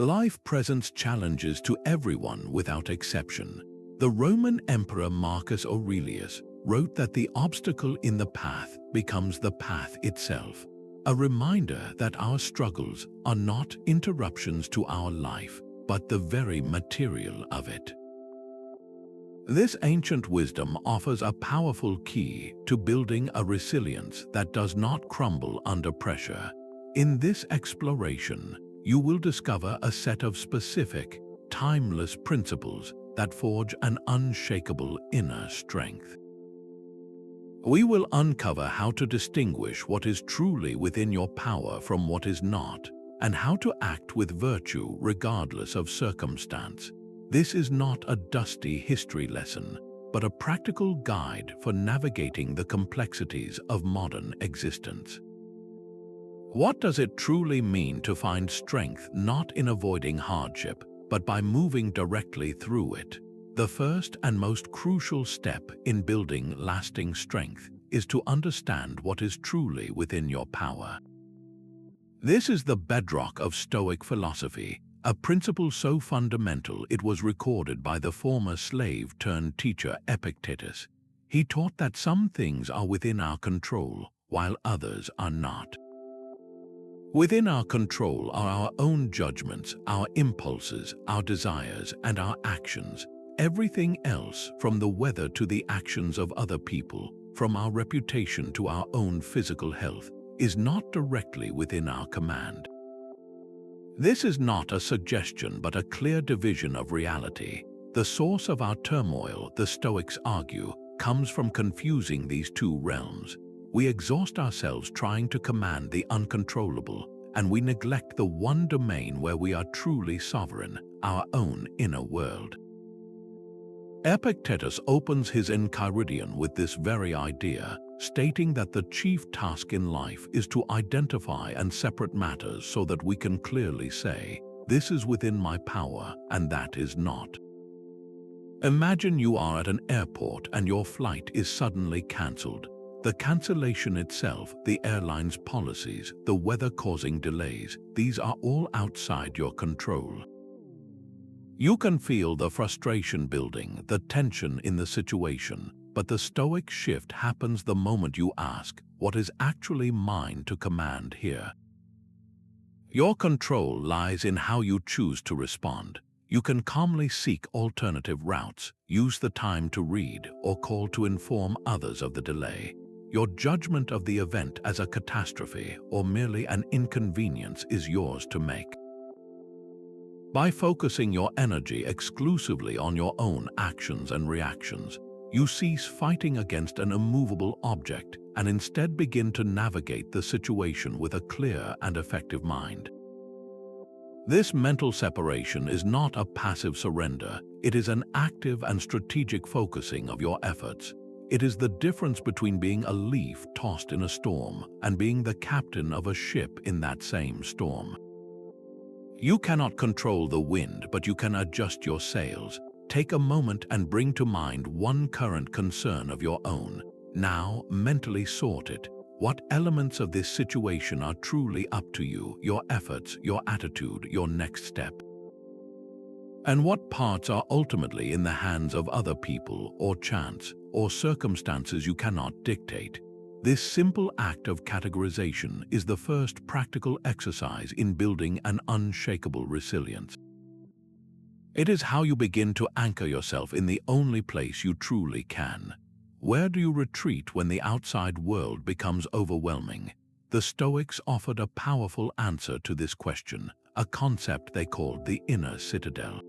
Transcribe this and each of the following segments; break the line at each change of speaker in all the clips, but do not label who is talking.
Life presents challenges to everyone without exception. The Roman Emperor Marcus Aurelius wrote that the obstacle in the path becomes the path itself, a reminder that our struggles are not interruptions to our life, but the very material of it. This ancient wisdom offers a powerful key to building a resilience that does not crumble under pressure. In this exploration, you will discover a set of specific, timeless principles that forge an unshakable inner strength. We will uncover how to distinguish what is truly within your power from what is not, and how to act with virtue regardless of circumstance. This is not a dusty history lesson, but a practical guide for navigating the complexities of modern existence. What does it truly mean to find strength not in avoiding hardship, but by moving directly through it? The first and most crucial step in building lasting strength is to understand what is truly within your power. This is the bedrock of Stoic philosophy, a principle so fundamental it was recorded by the former slave-turned-teacher Epictetus. He taught that some things are within our control, while others are not. Within our control are our own judgments, our impulses, our desires, and our actions. Everything else, from the weather to the actions of other people, from our reputation to our own physical health, is not directly within our command. This is not a suggestion but a clear division of reality. The source of our turmoil, the Stoics argue, comes from confusing these two realms. We exhaust ourselves trying to command the uncontrollable, and we neglect the one domain where we are truly sovereign, our own inner world. Epictetus opens his Enchiridion with this very idea, stating that the chief task in life is to identify and separate matters so that we can clearly say, "This is within my power, and that is not." Imagine you are at an airport and your flight is suddenly cancelled. The cancellation itself, the airline's policies, the weather causing delays, these are all outside your control. You can feel the frustration building, the tension in the situation, but the Stoic shift happens the moment you ask, what is actually mine to command here? Your control lies in how you choose to respond. You can calmly seek alternative routes, use the time to read, or call to inform others of the delay. Your judgment of the event as a catastrophe or merely an inconvenience is yours to make. By focusing your energy exclusively on your own actions and reactions, you cease fighting against an immovable object and instead begin to navigate the situation with a clear and effective mind. This mental separation is not a passive surrender, it is an active and strategic focusing of your efforts. It is the difference between being a leaf tossed in a storm and being the captain of a ship in that same storm. You cannot control the wind, but you can adjust your sails. Take a moment and bring to mind one current concern of your own. Now, mentally sort it. What elements of this situation are truly up to you, your efforts, your attitude, your next step? And what parts are ultimately in the hands of other people, or chance, or circumstances you cannot dictate? This simple act of categorization is the first practical exercise in building an unshakable resilience. It is how you begin to anchor yourself in the only place you truly can. Where do you retreat when the outside world becomes overwhelming? The Stoics offered a powerful answer to this question, a concept they called the Inner Citadel.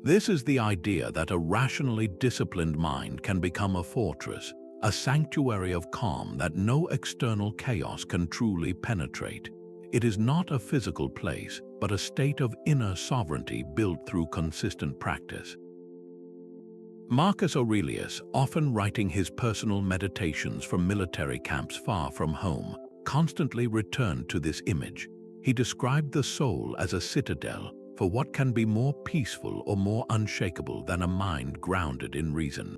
This is the idea that a rationally disciplined mind can become a fortress, a sanctuary of calm that no external chaos can truly penetrate. It is not a physical place, but a state of inner sovereignty built through consistent practice. Marcus Aurelius, often writing his personal meditations from military camps far from home, constantly returned to this image. He described the soul as a citadel, for what can be more peaceful or more unshakable than a mind grounded in reason?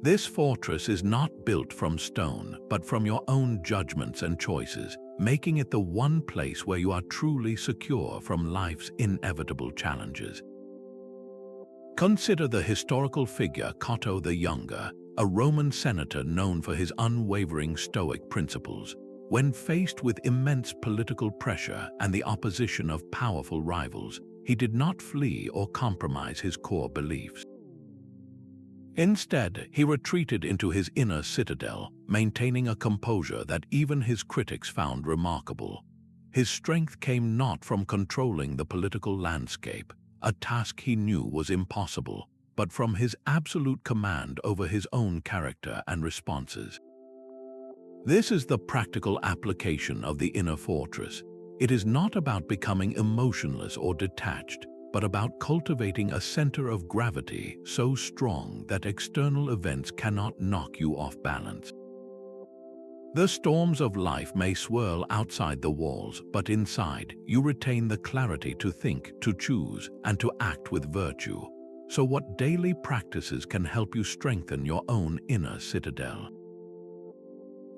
This fortress is not built from stone, but from your own judgments and choices. making it the one place where you are truly secure from life's inevitable challenges. Consider the historical figure Cato the Younger, a Roman senator known for his unwavering Stoic principles. When faced with immense political pressure and the opposition of powerful rivals, he did not flee or compromise his core beliefs. Instead, he retreated into his inner citadel, maintaining a composure that even his critics found remarkable. His strength came not from controlling the political landscape, a task he knew was impossible, but from his absolute command over his own character and responses. This is the practical application of the inner fortress. It is not about becoming emotionless or detached, but about cultivating a center of gravity so strong that external events cannot knock you off balance. The storms of life may swirl outside the walls, but inside, you retain the clarity to think, to choose, and to act with virtue. So what daily practices can help you strengthen your own inner citadel?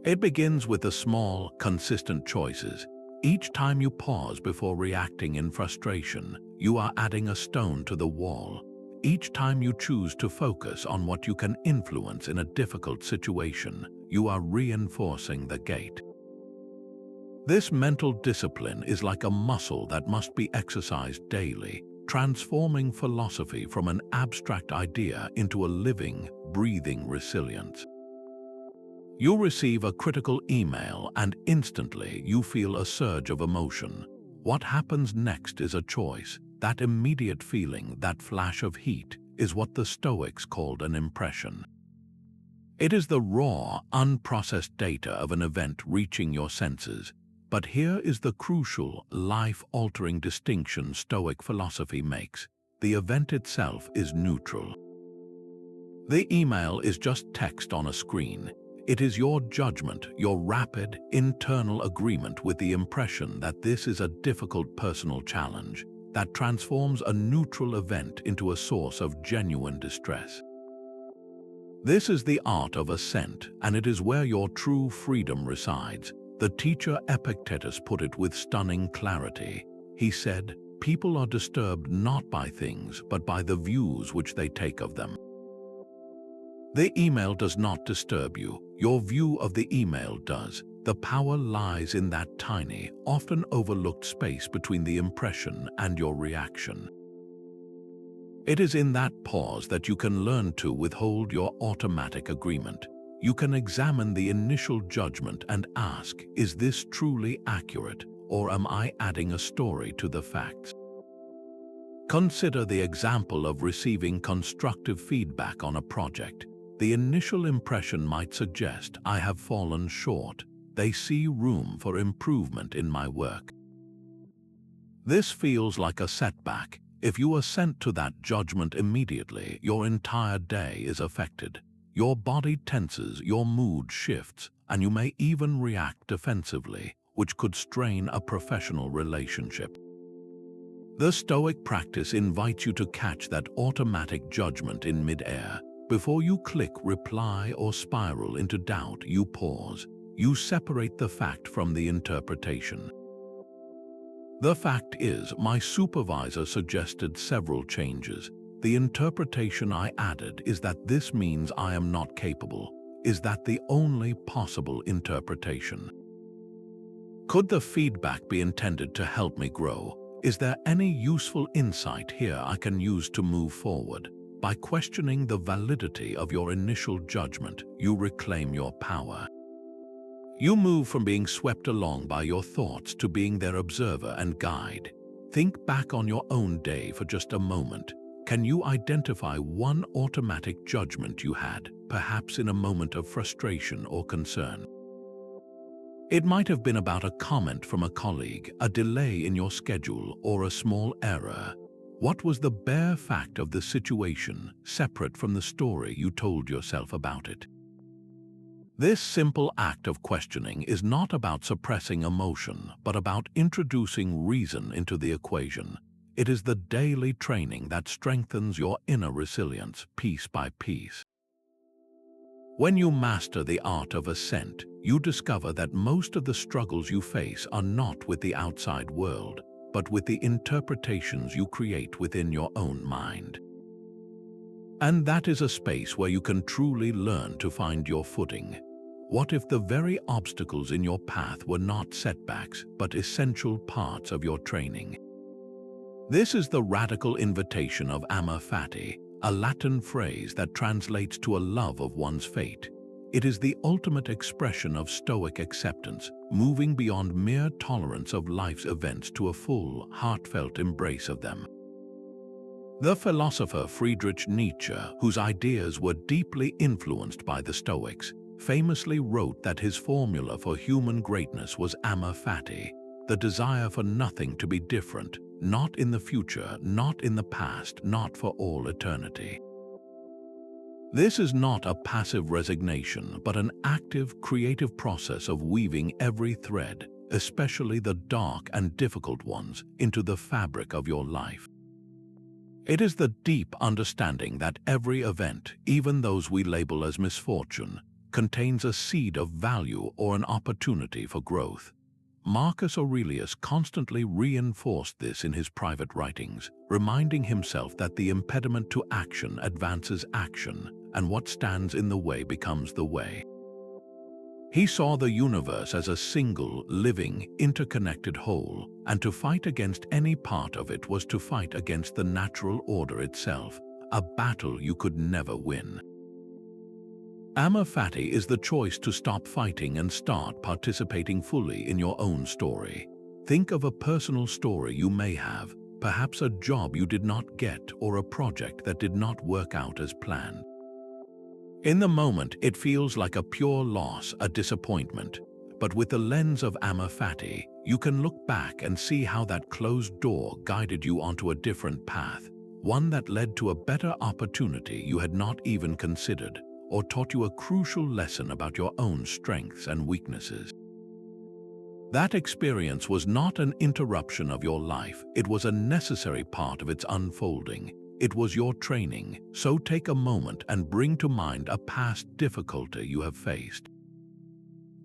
It begins with the small, consistent choices. Each time you pause before reacting in frustration, you are adding a stone to the wall. Each time you choose to focus on what you can influence in a difficult situation, you are reinforcing the gate. This mental discipline is like a muscle that must be exercised daily, transforming philosophy from an abstract idea into a living, breathing resilience. You receive a critical email and instantly you feel a surge of emotion. What happens next is a choice. That immediate feeling, that flash of heat, is what the Stoics called an impression. It is the raw, unprocessed data of an event reaching your senses. But here is the crucial, life-altering distinction Stoic philosophy makes. The event itself is neutral. The email is just text on a screen. It is your judgment, your rapid, internal agreement with the impression that this is a difficult personal challenge that transforms a neutral event into a source of genuine distress. This is the art of assent, and it is where your true freedom resides. The teacher Epictetus put it with stunning clarity. He said, "People are disturbed not by things, but by the views which they take of them." The email does not disturb you. Your view of the email does. The power lies in that tiny, often overlooked space between the impression and your reaction. It is in that pause that you can learn to withhold your automatic agreement. You can examine the initial judgment and ask, is this truly accurate, or am I adding a story to the facts? Consider the example of receiving constructive feedback on a project. The initial impression might suggest I have fallen short. They see room for improvement in my work. This feels like a setback. If you assent to that judgment immediately, your entire day is affected. Your body tenses, your mood shifts, and you may even react defensively, which could strain a professional relationship. The Stoic practice invites you to catch that automatic judgment in mid-air. Before you click reply or spiral into doubt, you pause. You separate the fact from the interpretation. The fact is, my supervisor suggested several changes. The interpretation I added is that this means I am not capable. Is that the only possible interpretation? Could the feedback be intended to help me grow? Is there any useful insight here I can use to move forward? By questioning the validity of your initial judgment, you reclaim your power. You move from being swept along by your thoughts to being their observer and guide. Think back on your own day for just a moment. Can you identify one automatic judgment you had, perhaps in a moment of frustration or concern? It might have been about a comment from a colleague, a delay in your schedule, or a small error. What was the bare fact of the situation, separate from the story you told yourself about it? This simple act of questioning is not about suppressing emotion, but about introducing reason into the equation. It is the daily training that strengthens your inner resilience piece by piece. When you master the art of assent, you discover that most of the struggles you face are not with the outside world, but with the interpretations you create within your own mind. And that is a space where you can truly learn to find your footing. What if the very obstacles in your path were not setbacks, but essential parts of your training? This is the radical invitation of Amor Fati, a Latin phrase that translates to a love of one's fate. It is the ultimate expression of Stoic acceptance, moving beyond mere tolerance of life's events to a full, heartfelt embrace of them. The philosopher Friedrich Nietzsche, whose ideas were deeply influenced by the Stoics, famously wrote that his formula for human greatness was Amor Fati, the desire for nothing to be different, not in the future, not in the past, not for all eternity. This is not a passive resignation, but an active, creative process of weaving every thread, especially the dark and difficult ones, into the fabric of your life. It is the deep understanding that every event, even those we label as misfortune, contains a seed of value or an opportunity for growth. Marcus Aurelius constantly reinforced this in his private writings, reminding himself that the impediment to action advances action, and what stands in the way becomes the way. He saw the universe as a single, living, interconnected whole, and to fight against any part of it was to fight against the natural order itself, a battle you could never win. Amor Fati is the choice to stop fighting and start participating fully in your own story. Think of a personal story you may have, perhaps a job you did not get or a project that did not work out as planned. In the moment, it feels like a pure loss, a disappointment. But with the lens of Amor Fati, you can look back and see how that closed door guided you onto a different path, one that led to a better opportunity you had not even considered, or taught you a crucial lesson about your own strengths and weaknesses. That experience was not an interruption of your life, it was a necessary part of its unfolding. It was your training, so take a moment and bring to mind a past difficulty you have faced.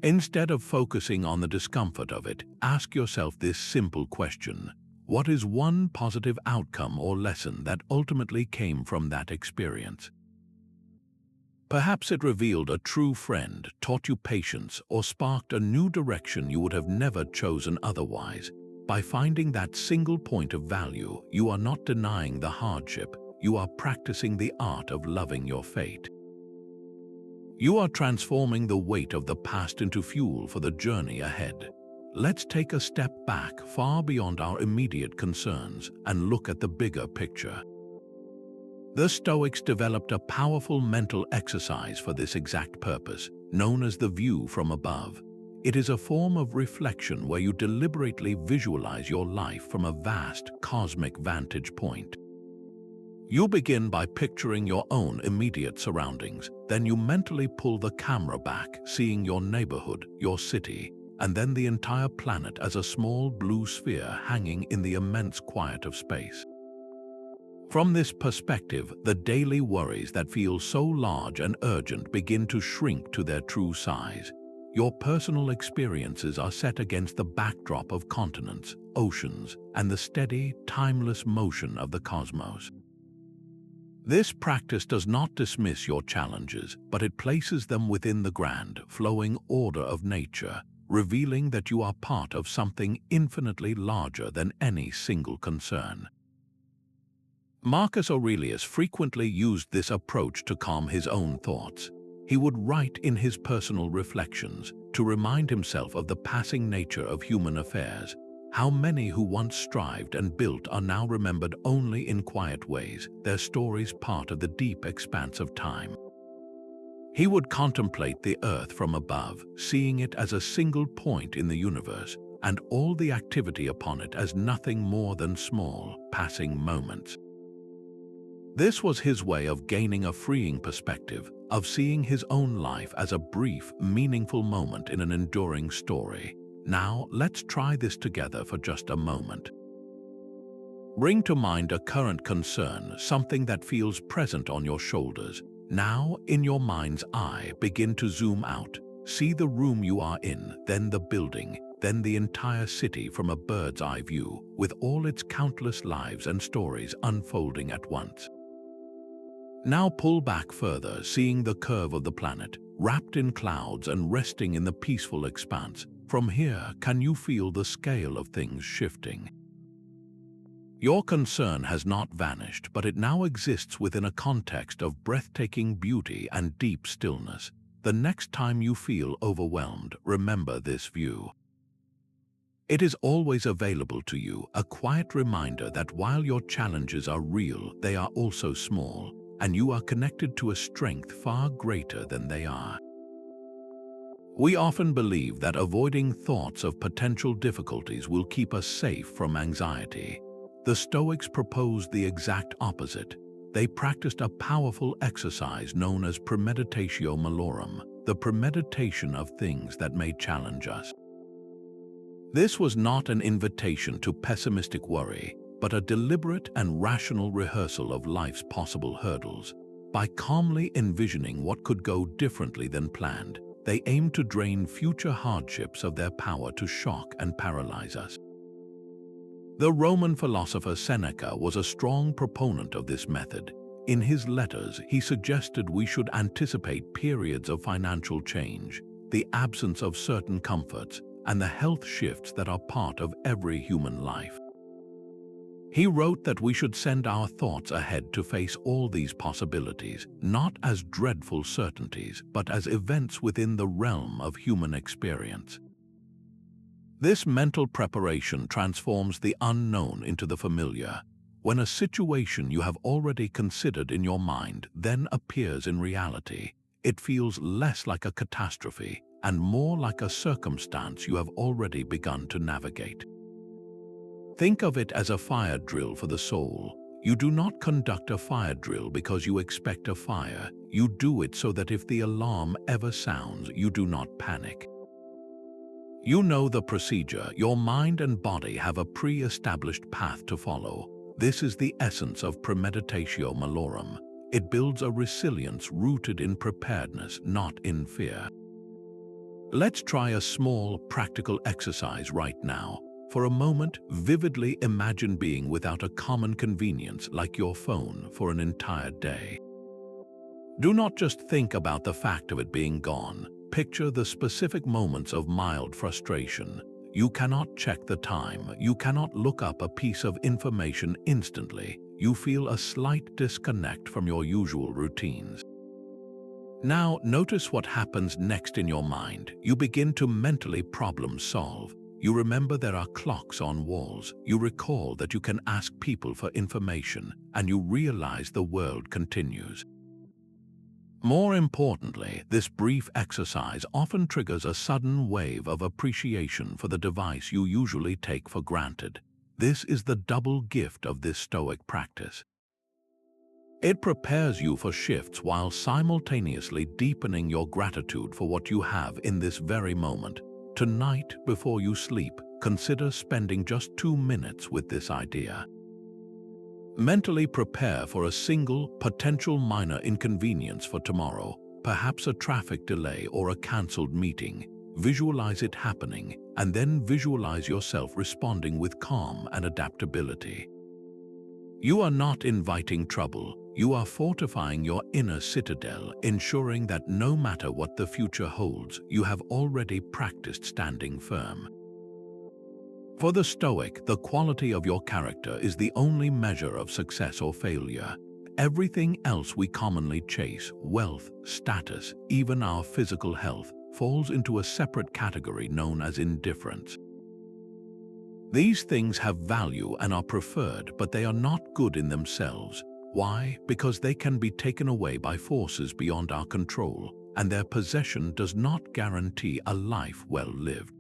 Instead of focusing on the discomfort of it, ask yourself this simple question: what is one positive outcome or lesson that ultimately came from that experience? Perhaps it revealed a true friend, taught you patience, or sparked a new direction you would have never chosen otherwise. By finding that single point of value, you are not denying the hardship, you are practicing the art of loving your fate. You are transforming the weight of the past into fuel for the journey ahead. Let's take a step back, far beyond our immediate concerns, and look at the bigger picture. The Stoics developed a powerful mental exercise for this exact purpose, known as the view from above. It is a form of reflection where you deliberately visualize your life from a vast, cosmic vantage point. You begin by picturing your own immediate surroundings, then you mentally pull the camera back, seeing your neighborhood, your city, and then the entire planet as a small blue sphere hanging in the immense quiet of space. From this perspective, the daily worries that feel so large and urgent begin to shrink to their true size. Your personal experiences are set against the backdrop of continents, oceans, and the steady, timeless motion of the cosmos. This practice does not dismiss your challenges, but it places them within the grand, flowing order of nature, revealing that you are part of something infinitely larger than any single concern. Marcus Aurelius frequently used this approach to calm his own thoughts. He would write in his personal reflections to remind himself of the passing nature of human affairs. How many who once strived and built are now remembered only in quiet ways, their stories part of the deep expanse of time. He would contemplate the earth from above, seeing it as a single point in the universe, and all the activity upon it as nothing more than small, passing moments. This was his way of gaining a freeing perspective, of seeing his own life as a brief, meaningful moment in an enduring story. Now, let's try this together for just a moment. Bring to mind a current concern, something that feels present on your shoulders. Now, in your mind's eye, begin to zoom out. See the room you are in, then the building, then the entire city from a bird's eye view, with all its countless lives and stories unfolding at once. Now pull back further, seeing the curve of the planet, wrapped in clouds and resting in the peaceful expanse. From here, can you feel the scale of things shifting? Your concern has not vanished, but it now exists within a context of breathtaking beauty and deep stillness. The next time you feel overwhelmed, remember this view. It is always available to you, a quiet reminder that while your challenges are real, they are also small, and you are connected to a strength far greater than they are. We often believe that avoiding thoughts of potential difficulties will keep us safe from anxiety. The Stoics proposed the exact opposite. They practiced a powerful exercise known as Premeditatio Malorum, the premeditation of things that may challenge us. This was not an invitation to pessimistic worry, but a deliberate and rational rehearsal of life's possible hurdles. By calmly envisioning what could go differently than planned, they aimed to drain future hardships of their power to shock and paralyze us. The Roman philosopher Seneca was a strong proponent of this method. In his letters, he suggested we should anticipate periods of financial change, the absence of certain comforts, and the health shifts that are part of every human life. He wrote that we should send our thoughts ahead to face all these possibilities, not as dreadful certainties, but as events within the realm of human experience. This mental preparation transforms the unknown into the familiar. When a situation you have already considered in your mind then appears in reality, it feels less like a catastrophe and more like a circumstance you have already begun to navigate. Think of it as a fire drill for the soul. You do not conduct a fire drill because you expect a fire. You do it so that if the alarm ever sounds, you do not panic. You know the procedure. Your mind and body have a pre-established path to follow. This is the essence of Premeditatio Malorum. It builds a resilience rooted in preparedness, not in fear. Let's try a small, practical exercise right now. For a moment, vividly imagine being without a common convenience like your phone for an entire day. Do not just think about the fact of it being gone. Picture the specific moments of mild frustration. You cannot check the time. You cannot look up a piece of information instantly. You feel a slight disconnect from your usual routines. Now, notice what happens next in your mind. You begin to mentally problem solve. You remember there are clocks on walls. You recall that you can ask people for information, and you realize the world continues. More importantly, this brief exercise often triggers a sudden wave of appreciation for the device you usually take for granted. This is the double gift of this Stoic practice. It prepares you for shifts while simultaneously deepening your gratitude for what you have in this very moment. Tonight, before you sleep, consider spending just 2 minutes with this idea. Mentally prepare for a single, potential minor inconvenience for tomorrow, perhaps a traffic delay or a cancelled meeting. Visualize it happening, and then visualize yourself responding with calm and adaptability. You are not inviting trouble. You are fortifying your inner citadel, ensuring that no matter what the future holds, you have already practiced standing firm. For the Stoic, the quality of your character is the only measure of success or failure. Everything else we commonly chase, wealth, status, even our physical health, falls into a separate category known as indifference. These things have value and are preferred, but they are not good in themselves. Why? Because they can be taken away by forces beyond our control, and their possession does not guarantee a life well lived.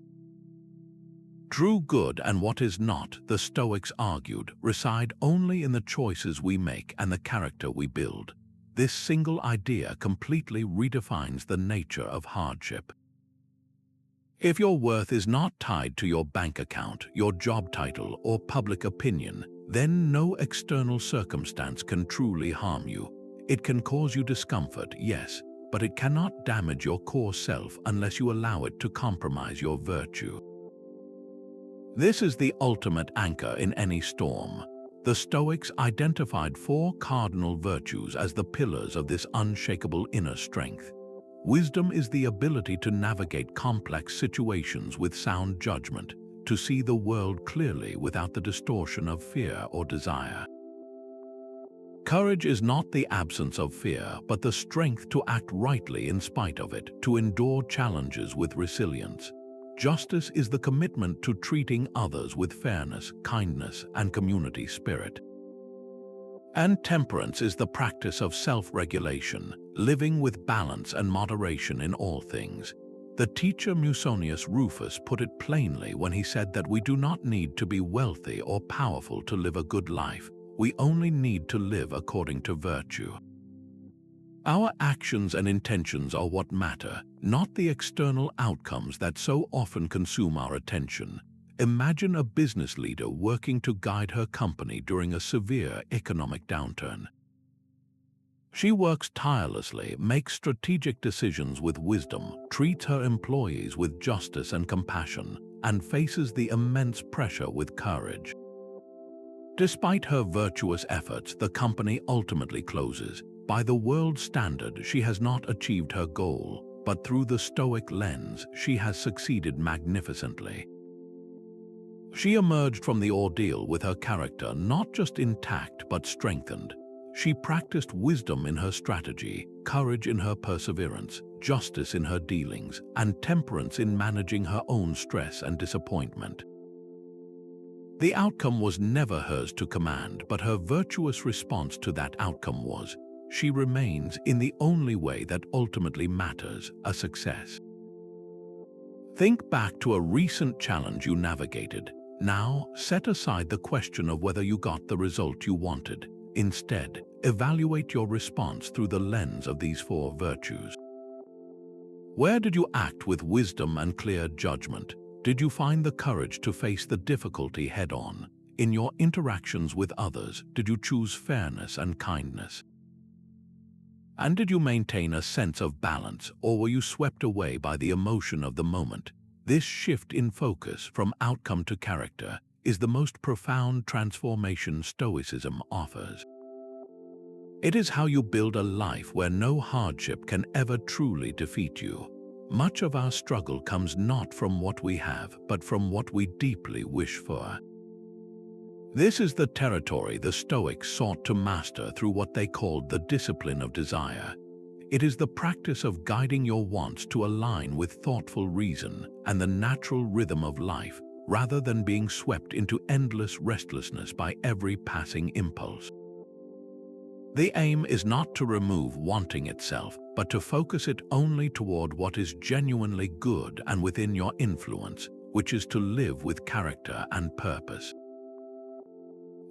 True good and what is not, the Stoics argued, reside only in the choices we make and the character we build. This single idea completely redefines the nature of hardship. If your worth is not tied to your bank account, your job title, or public opinion, then no external circumstance can truly harm you. It can cause you discomfort, yes, but it cannot damage your core self unless you allow it to compromise your virtue. This is the ultimate anchor in any storm. The Stoics identified 4 cardinal virtues as the pillars of this unshakable inner strength. Wisdom is the ability to navigate complex situations with sound judgment, to see the world clearly without the distortion of fear or desire. Courage is not the absence of fear, but the strength to act rightly in spite of it, to endure challenges with resilience. Justice is the commitment to treating others with fairness, kindness, and community spirit. And temperance is the practice of self-regulation, living with balance and moderation in all things. The teacher Musonius Rufus put it plainly when he said that we do not need to be wealthy or powerful to live a good life. We only need to live according to virtue. Our actions and intentions are what matter, not the external outcomes that so often consume our attention. Imagine a business leader working to guide her company during a severe economic downturn. She works tirelessly, makes strategic decisions with wisdom, treats her employees with justice and compassion, and faces the immense pressure with courage. Despite her virtuous efforts, the company ultimately closes. By the world's standard, she has not achieved her goal, but through the Stoic lens, she has succeeded magnificently. She emerged from the ordeal with her character not just intact but strengthened. She practiced wisdom in her strategy, courage in her perseverance, justice in her dealings, and temperance in managing her own stress and disappointment. The outcome was never hers to command, but her virtuous response to that outcome was, she remains in the only way that ultimately matters, a success. Think back to a recent challenge you navigated. Now, set aside the question of whether you got the result you wanted. Instead, evaluate your response through the lens of these 4 virtues. Where did you act with wisdom and clear judgment? Did you find the courage to face the difficulty head-on? In your interactions with others, did you choose fairness and kindness? And did you maintain a sense of balance, or were you swept away by the emotion of the moment? This shift in focus from outcome to character is the most profound transformation Stoicism offers. It is how you build a life where no hardship can ever truly defeat you. Much of our struggle comes not from what we have, but from what we deeply wish for. This is the territory the Stoics sought to master through what they called the discipline of desire. It is the practice of guiding your wants to align with thoughtful reason and the natural rhythm of life, rather than being swept into endless restlessness by every passing impulse. The aim is not to remove wanting itself, but to focus it only toward what is genuinely good and within your influence, which is to live with character and purpose.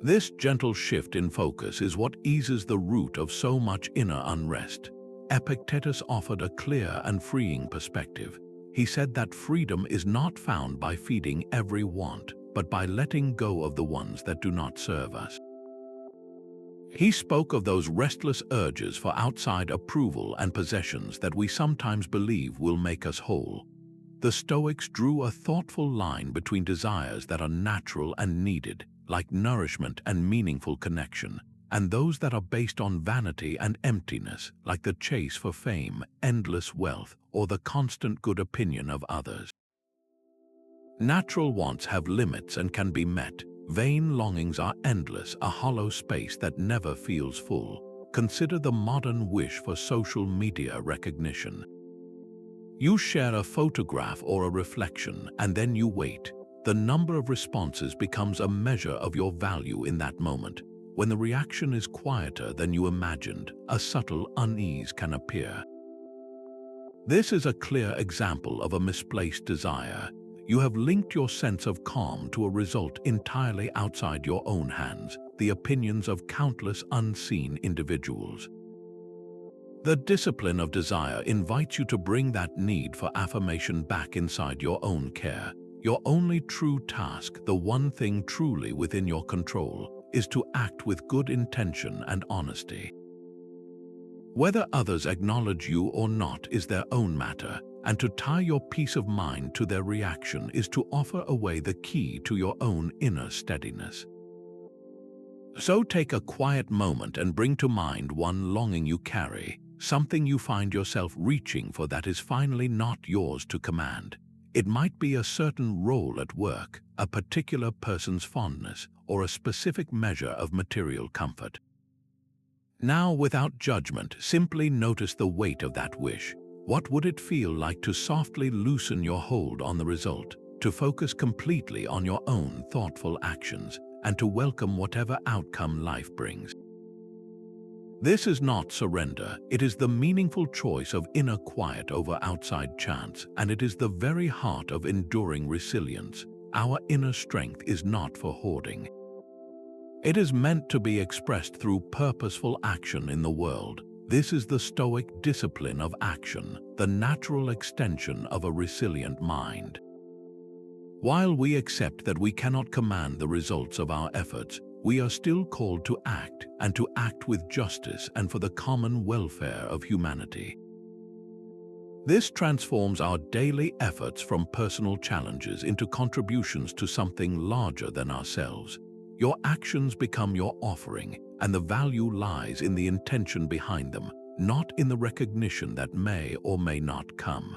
This gentle shift in focus is what eases the root of so much inner unrest. Epictetus offered a clear and freeing perspective. He said that freedom is not found by feeding every want, but by letting go of the ones that do not serve us. He spoke of those restless urges for outside approval and possessions that we sometimes believe will make us whole. The Stoics drew a thoughtful line between desires that are natural and needed, like nourishment and meaningful connection, and those that are based on vanity and emptiness, like the chase for fame, endless wealth, or the constant good opinion of others. Natural wants have limits and can be met. Vain longings are endless, a hollow space that never feels full. Consider the modern wish for social media recognition. You share a photograph or a reflection, and then you wait. The number of responses becomes a measure of your value in that moment. When the reaction is quieter than you imagined, a subtle unease can appear. This is a clear example of a misplaced desire. You have linked your sense of calm to a result entirely outside your own hands, the opinions of countless unseen individuals. The discipline of desire invites you to bring that need for affirmation back inside your own care. Your only true task, the one thing truly within your control, is to act with good intention and honesty. Whether others acknowledge you or not is their own matter, and to tie your peace of mind to their reaction is to offer away the key to your own inner steadiness. So take a quiet moment and bring to mind one longing you carry, something you find yourself reaching for that is finally not yours to command. It might be a certain role at work, a particular person's fondness, or a specific measure of material comfort. Now, without judgment, simply notice the weight of that wish. What would it feel like to softly loosen your hold on the result, to focus completely on your own thoughtful actions, and to welcome whatever outcome life brings? This is not surrender, it is the meaningful choice of inner quiet over outside chance, and it is the very heart of enduring resilience. Our inner strength is not for hoarding. It is meant to be expressed through purposeful action in the world. This is the Stoic discipline of action, the natural extension of a resilient mind. While we accept that we cannot command the results of our efforts, we are still called to act, and to act with justice and for the common welfare of humanity. This transforms our daily efforts from personal challenges into contributions to something larger than ourselves. Your actions become your offering, and the value lies in the intention behind them, not in the recognition that may or may not come.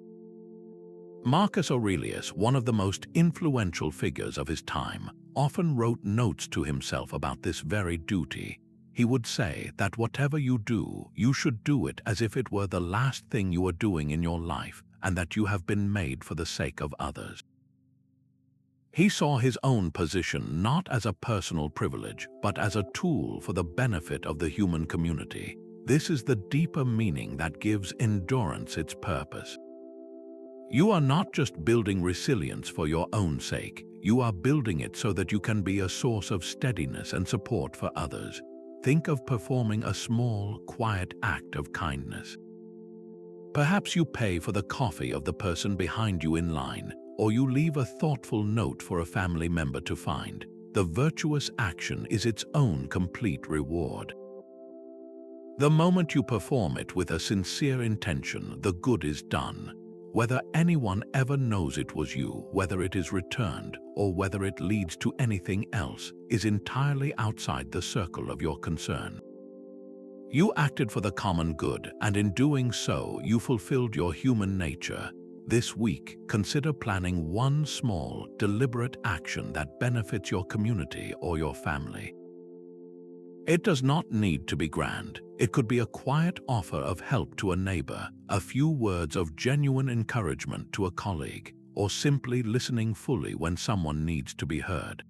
Marcus Aurelius, one of the most influential figures of his time, often wrote notes to himself about this very duty. He would say that whatever you do, you should do it as if it were the last thing you are doing in your life, and that you have been made for the sake of others. He saw his own position not as a personal privilege, but as a tool for the benefit of the human community. This is the deeper meaning that gives endurance its purpose. You are not just building resilience for your own sake, you are building it so that you can be a source of steadiness and support for others. Think of performing a small, quiet act of kindness. Perhaps you pay for the coffee of the person behind you in line, or you leave a thoughtful note for a family member to find. The virtuous action is its own complete reward. The moment you perform it with a sincere intention, the good is done. Whether anyone ever knows it was you, whether it is returned, or whether it leads to anything else, is entirely outside the circle of your concern. You acted for the common good, and in doing so, you fulfilled your human nature. This week, consider planning one small, deliberate action that benefits your community or your family. It does not need to be grand. It could be a quiet offer of help to a neighbor, a few words of genuine encouragement to a colleague, or simply listening fully when someone needs to be heard.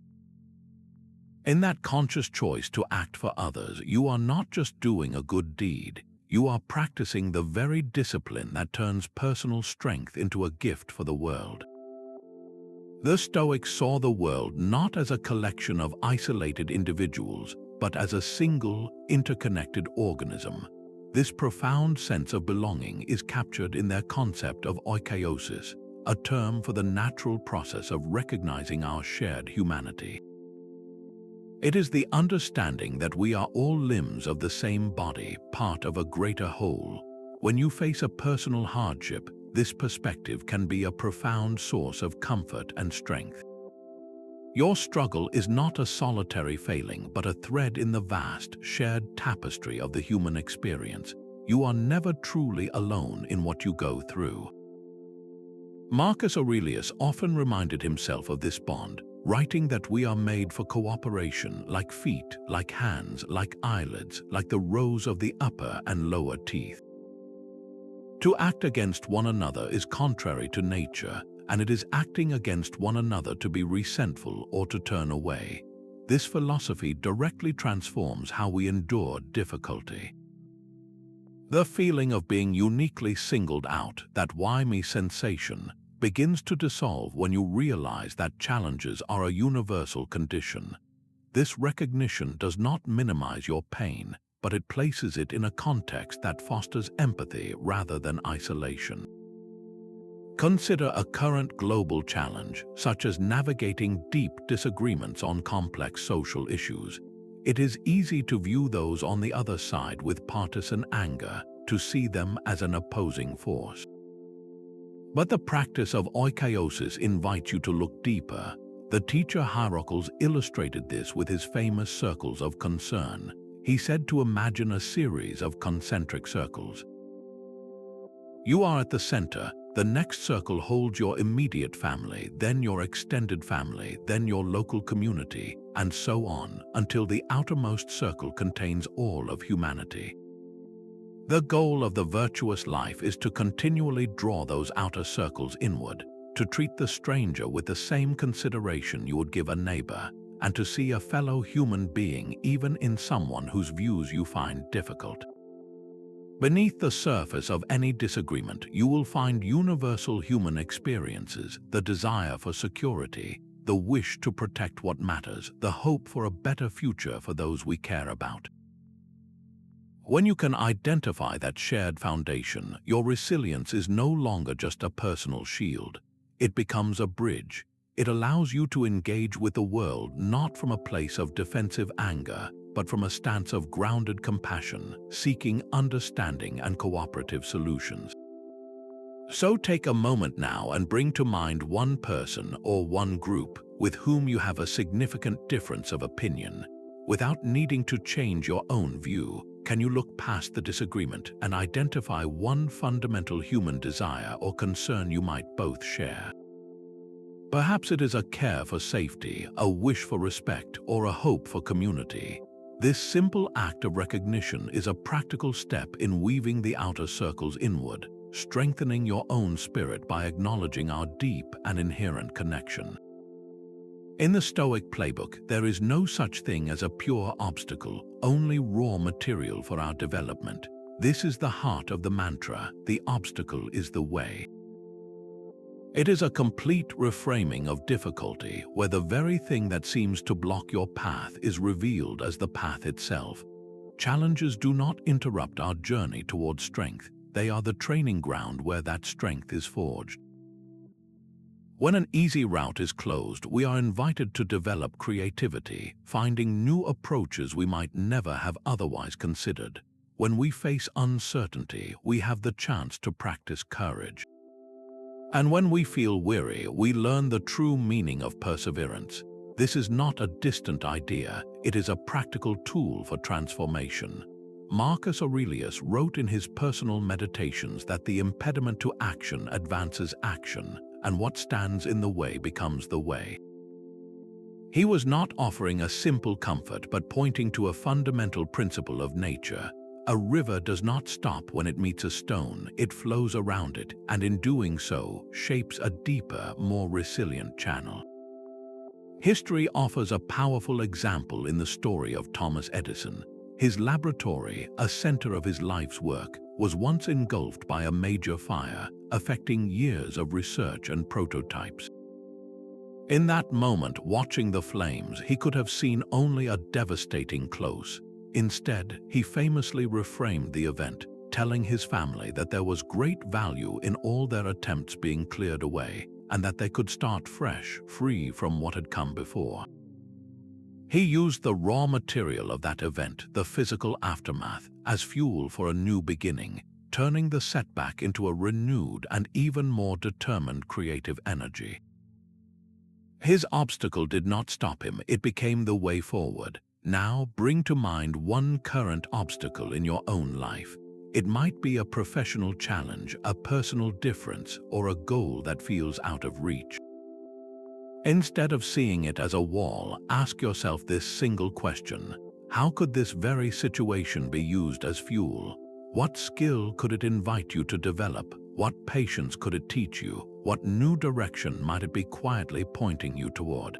In that conscious choice to act for others, you are not just doing a good deed. You are practicing the very discipline that turns personal strength into a gift for the world. The Stoics saw the world not as a collection of isolated individuals, but as a single, interconnected organism. This profound sense of belonging is captured in their concept of Oikeiosis, a term for the natural process of recognizing our shared humanity. It is the understanding that we are all limbs of the same body, part of a greater whole. When you face a personal hardship, this perspective can be a profound source of comfort and strength. Your struggle is not a solitary failing, but a thread in the vast, shared tapestry of the human experience. You are never truly alone in what you go through. Marcus Aurelius often reminded himself of this bond, writing that we are made for cooperation, like feet, like hands, like eyelids, like the rows of the upper and lower teeth. To act against one another is contrary to nature, and it is acting against one another to be resentful or to turn away. This philosophy directly transforms how we endure difficulty. The feeling of being uniquely singled out, that why me sensation, begins to dissolve when you realize that challenges are a universal condition. This recognition does not minimize your pain, but it places it in a context that fosters empathy rather than isolation. Consider a current global challenge, such as navigating deep disagreements on complex social issues. It is easy to view those on the other side with partisan anger, to see them as an opposing force. But the practice of Oikeiosis invites you to look deeper. The teacher Hierocles illustrated this with his famous circles of concern. He said to imagine a series of concentric circles. You are at the center. The next circle holds your immediate family, then your extended family, then your local community, and so on, until the outermost circle contains all of humanity. The goal of the virtuous life is to continually draw those outer circles inward, to treat the stranger with the same consideration you would give a neighbor, and to see a fellow human being even in someone whose views you find difficult. Beneath the surface of any disagreement, you will find universal human experiences, the desire for security, the wish to protect what matters, the hope for a better future for those we care about. When you can identify that shared foundation, your resilience is no longer just a personal shield. It becomes a bridge. It allows you to engage with the world not from a place of defensive anger, but from a stance of grounded compassion, seeking understanding and cooperative solutions. So take a moment now and bring to mind one person or one group with whom you have a significant difference of opinion. Without needing to change your own view, can you look past the disagreement and identify one fundamental human desire or concern you might both share? Perhaps it is a care for safety, a wish for respect, or a hope for community. This simple act of recognition is a practical step in weaving the outer circles inward, strengthening your own spirit by acknowledging our deep and inherent connection. In the Stoic playbook, there is no such thing as a pure obstacle, only raw material for our development. This is the heart of the mantra, the obstacle is the way. It is a complete reframing of difficulty, where the very thing that seems to block your path is revealed as the path itself. Challenges do not interrupt our journey towards strength. They are the training ground where that strength is forged. When an easy route is closed, we are invited to develop creativity, finding new approaches we might never have otherwise considered. When we face uncertainty, we have the chance to practice courage. And when we feel weary, we learn the true meaning of perseverance. This is not a distant idea, it is a practical tool for transformation. Marcus Aurelius wrote in his personal meditations that the impediment to action advances action, and what stands in the way becomes the way. He was not offering a simple comfort but pointing to a fundamental principle of nature. A river does not stop when it meets a stone, it flows around it, and in doing so, shapes a deeper, more resilient channel. History offers a powerful example in the story of Thomas Edison. His laboratory, a center of his life's work, was once engulfed by a major fire, affecting years of research and prototypes. In that moment, watching the flames, he could have seen only a devastating close. Instead, he famously reframed the event, telling his family that there was great value in all their attempts being cleared away, and that they could start fresh, free from what had come before. He used the raw material of that event, the physical aftermath, as fuel for a new beginning, turning the setback into a renewed and even more determined creative energy. His obstacle did not stop him, it became the way forward. Now bring to mind one current obstacle in your own life. It might be a professional challenge, a personal difference, or a goal that feels out of reach. Instead of seeing it as a wall, ask yourself this single question: how could this very situation be used as fuel? What skill could it invite you to develop? What patience could it teach you? What new direction might it be quietly pointing you toward?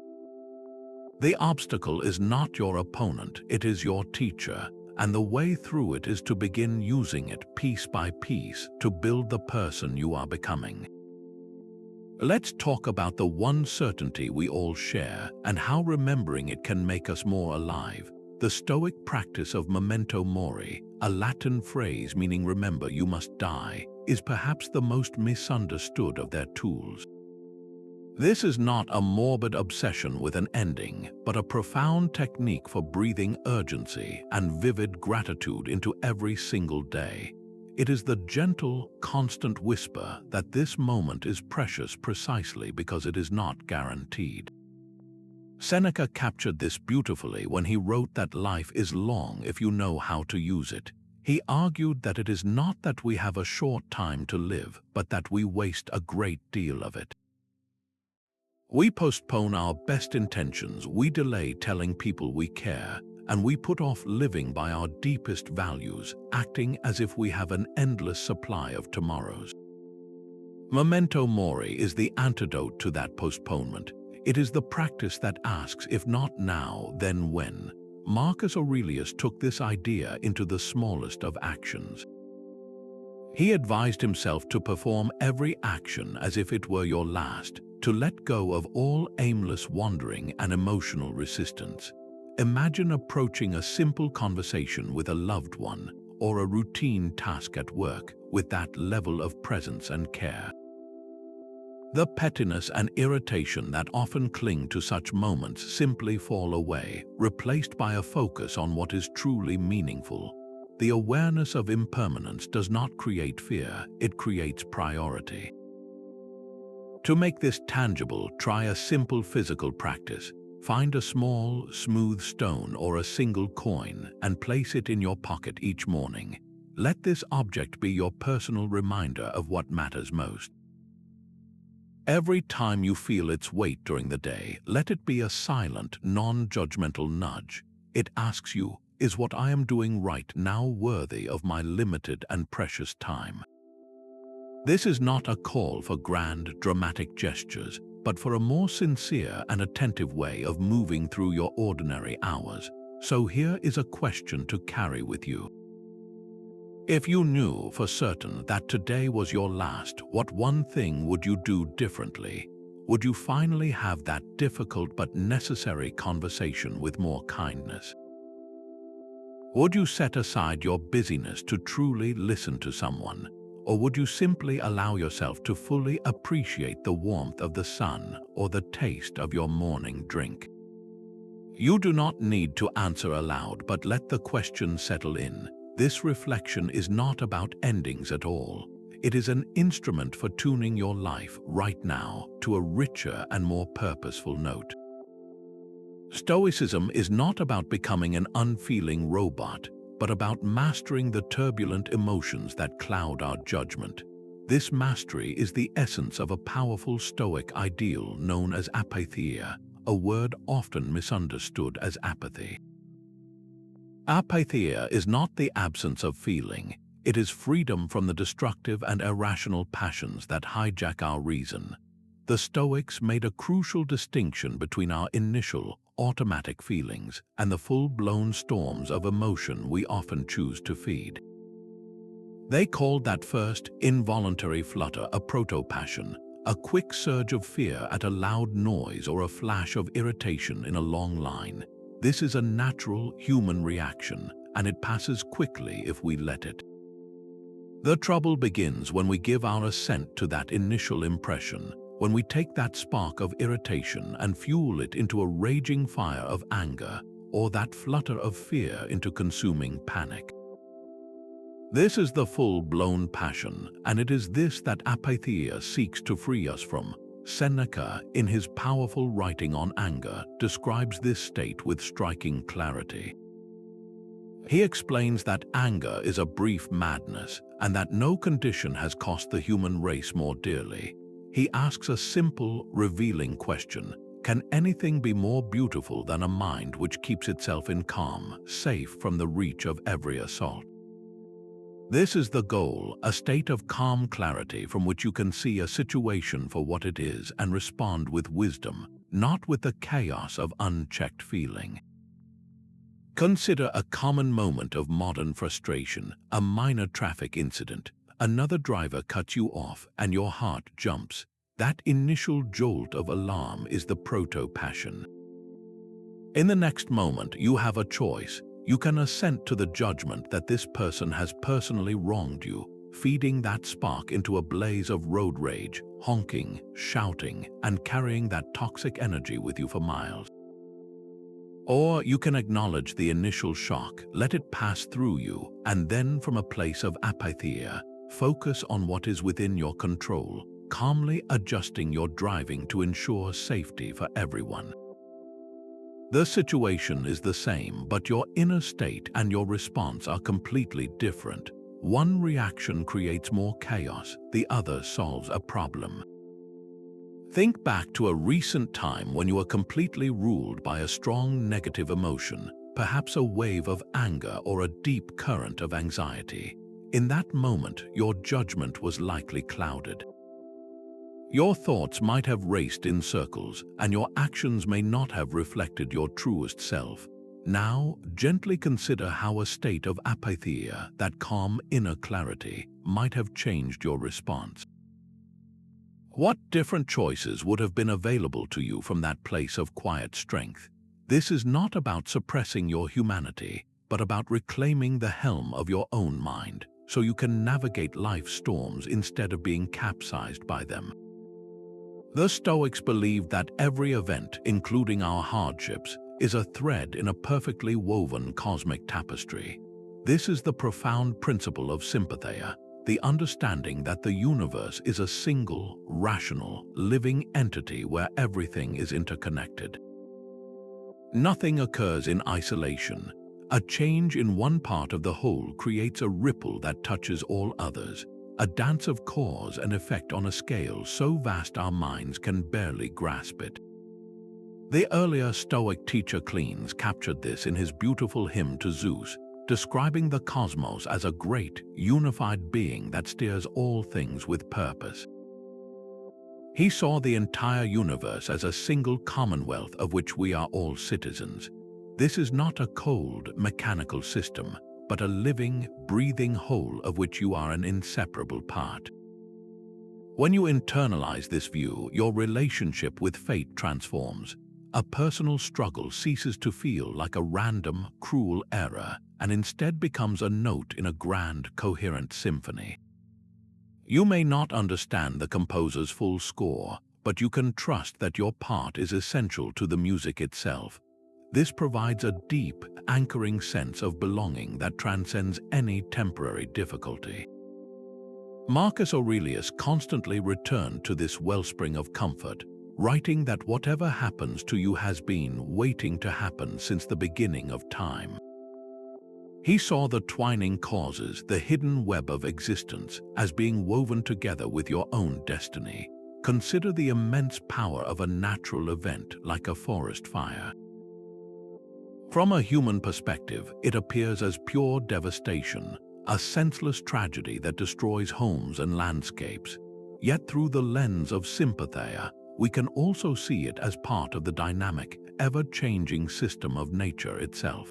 The obstacle is not your opponent, it is your teacher, and the way through it is to begin using it piece by piece to build the person you are becoming. Let's talk about the one certainty we all share and how remembering it can make us more alive. The Stoic practice of Memento Mori, a Latin phrase meaning remember you must die, is perhaps the most misunderstood of their tools. This is not a morbid obsession with an ending, but a profound technique for breathing urgency and vivid gratitude into every single day. It is the gentle, constant whisper that this moment is precious precisely because it is not guaranteed. Seneca captured this beautifully when he wrote that life is long if you know how to use it. He argued that it is not that we have a short time to live, but that we waste a great deal of it. We postpone our best intentions, we delay telling people we care, and we put off living by our deepest values, acting as if we have an endless supply of tomorrows. Memento Mori is the antidote to that postponement. It is the practice that asks, if not now, then when? Marcus Aurelius took this idea into the smallest of actions. He advised himself to perform every action as if it were your last, to let go of all aimless wandering and emotional resistance. Imagine approaching a simple conversation with a loved one or a routine task at work with that level of presence and care. The pettiness and irritation that often cling to such moments simply fall away, replaced by a focus on what is truly meaningful. The awareness of impermanence does not create fear, it creates priority. To make this tangible, try a simple physical practice. Find a small, smooth stone or a single coin and place it in your pocket each morning. Let this object be your personal reminder of what matters most. Every time you feel its weight during the day, let it be a silent, non-judgmental nudge. It asks you, is what I am doing right now worthy of my limited and precious time? This is not a call for grand, dramatic gestures, but for a more sincere and attentive way of moving through your ordinary hours. So here is a question to carry with you. If you knew for certain that today was your last, what one thing would you do differently? Would you finally have that difficult but necessary conversation with more kindness? Would you set aside your busyness to truly listen to someone? Or would you simply allow yourself to fully appreciate the warmth of the sun or the taste of your morning drink? You do not need to answer aloud, but let the question settle in. This reflection is not about endings at all. It is an instrument for tuning your life right now to a richer and more purposeful note. Stoicism is not about becoming an unfeeling robot, but about mastering the turbulent emotions that cloud our judgment. This mastery is the essence of a powerful Stoic ideal known as Apatheia, a word often misunderstood as apathy. Apatheia is not the absence of feeling, it is freedom from the destructive and irrational passions that hijack our reason. The Stoics made a crucial distinction between our initial, automatic feelings and the full-blown storms of emotion we often choose to feed. They called that first, involuntary flutter a proto-passion, a quick surge of fear at a loud noise or a flash of irritation in a long line. This is a natural human reaction, and it passes quickly if we let it. The trouble begins when we give our assent to that initial impression, when we take that spark of irritation and fuel it into a raging fire of anger, or that flutter of fear into consuming panic. This is the full-blown passion, and it is this that Apatheia seeks to free us from. Seneca, in his powerful writing on anger, describes this state with striking clarity. He explains that anger is a brief madness, and that no condition has cost the human race more dearly. He asks a simple, revealing question: can anything be more beautiful than a mind which keeps itself in calm, safe from the reach of every assault? This is the goal, a state of calm clarity from which you can see a situation for what it is and respond with wisdom, not with the chaos of unchecked feeling. Consider a common moment of modern frustration, a minor traffic incident. Another driver cuts you off and your heart jumps. That initial jolt of alarm is the proto-passion. In the next moment, you have a choice. You can assent to the judgment that this person has personally wronged you, feeding that spark into a blaze of road rage, honking, shouting, and carrying that toxic energy with you for miles. Or you can acknowledge the initial shock, let it pass through you, and then from a place of apatheia, focus on what is within your control, calmly adjusting your driving to ensure safety for everyone. The situation is the same, but your inner state and your response are completely different. One reaction creates more chaos, the other solves a problem. Think back to a recent time when you were completely ruled by a strong negative emotion, perhaps a wave of anger or a deep current of anxiety. In that moment, your judgment was likely clouded. Your thoughts might have raced in circles, and your actions may not have reflected your truest self. Now, gently consider how a state of apatheia, that calm inner clarity, might have changed your response. What different choices would have been available to you from that place of quiet strength? This is not about suppressing your humanity, but about reclaiming the helm of your own mind, so you can navigate life's storms instead of being capsized by them. The Stoics believed that every event, including our hardships, is a thread in a perfectly woven cosmic tapestry. This is the profound principle of Sympatheia, the understanding that the universe is a single, rational, living entity where everything is interconnected. Nothing occurs in isolation. A change in one part of the whole creates a ripple that touches all others, a dance of cause and effect on a scale so vast our minds can barely grasp it. The earlier Stoic teacher Cleans captured this in his beautiful hymn to Zeus, describing the cosmos as a great, unified being that steers all things with purpose. He saw the entire universe as a single commonwealth of which we are all citizens. This is not a cold, mechanical system, but a living, breathing whole of which you are an inseparable part. When you internalize this view, your relationship with fate transforms. A personal struggle ceases to feel like a random, cruel error and instead becomes a note in a grand, coherent symphony. You may not understand the composer's full score, but you can trust that your part is essential to the music itself. This provides a deep, anchoring sense of belonging that transcends any temporary difficulty. Marcus Aurelius constantly returned to this wellspring of comfort, writing that whatever happens to you has been waiting to happen since the beginning of time. He saw the twining causes, the hidden web of existence, as being woven together with your own destiny. Consider the immense power of a natural event like a forest fire. From a human perspective, it appears as pure devastation, a senseless tragedy that destroys homes and landscapes. Yet through the lens of Sympatheia, we can also see it as part of the dynamic, ever-changing system of nature itself.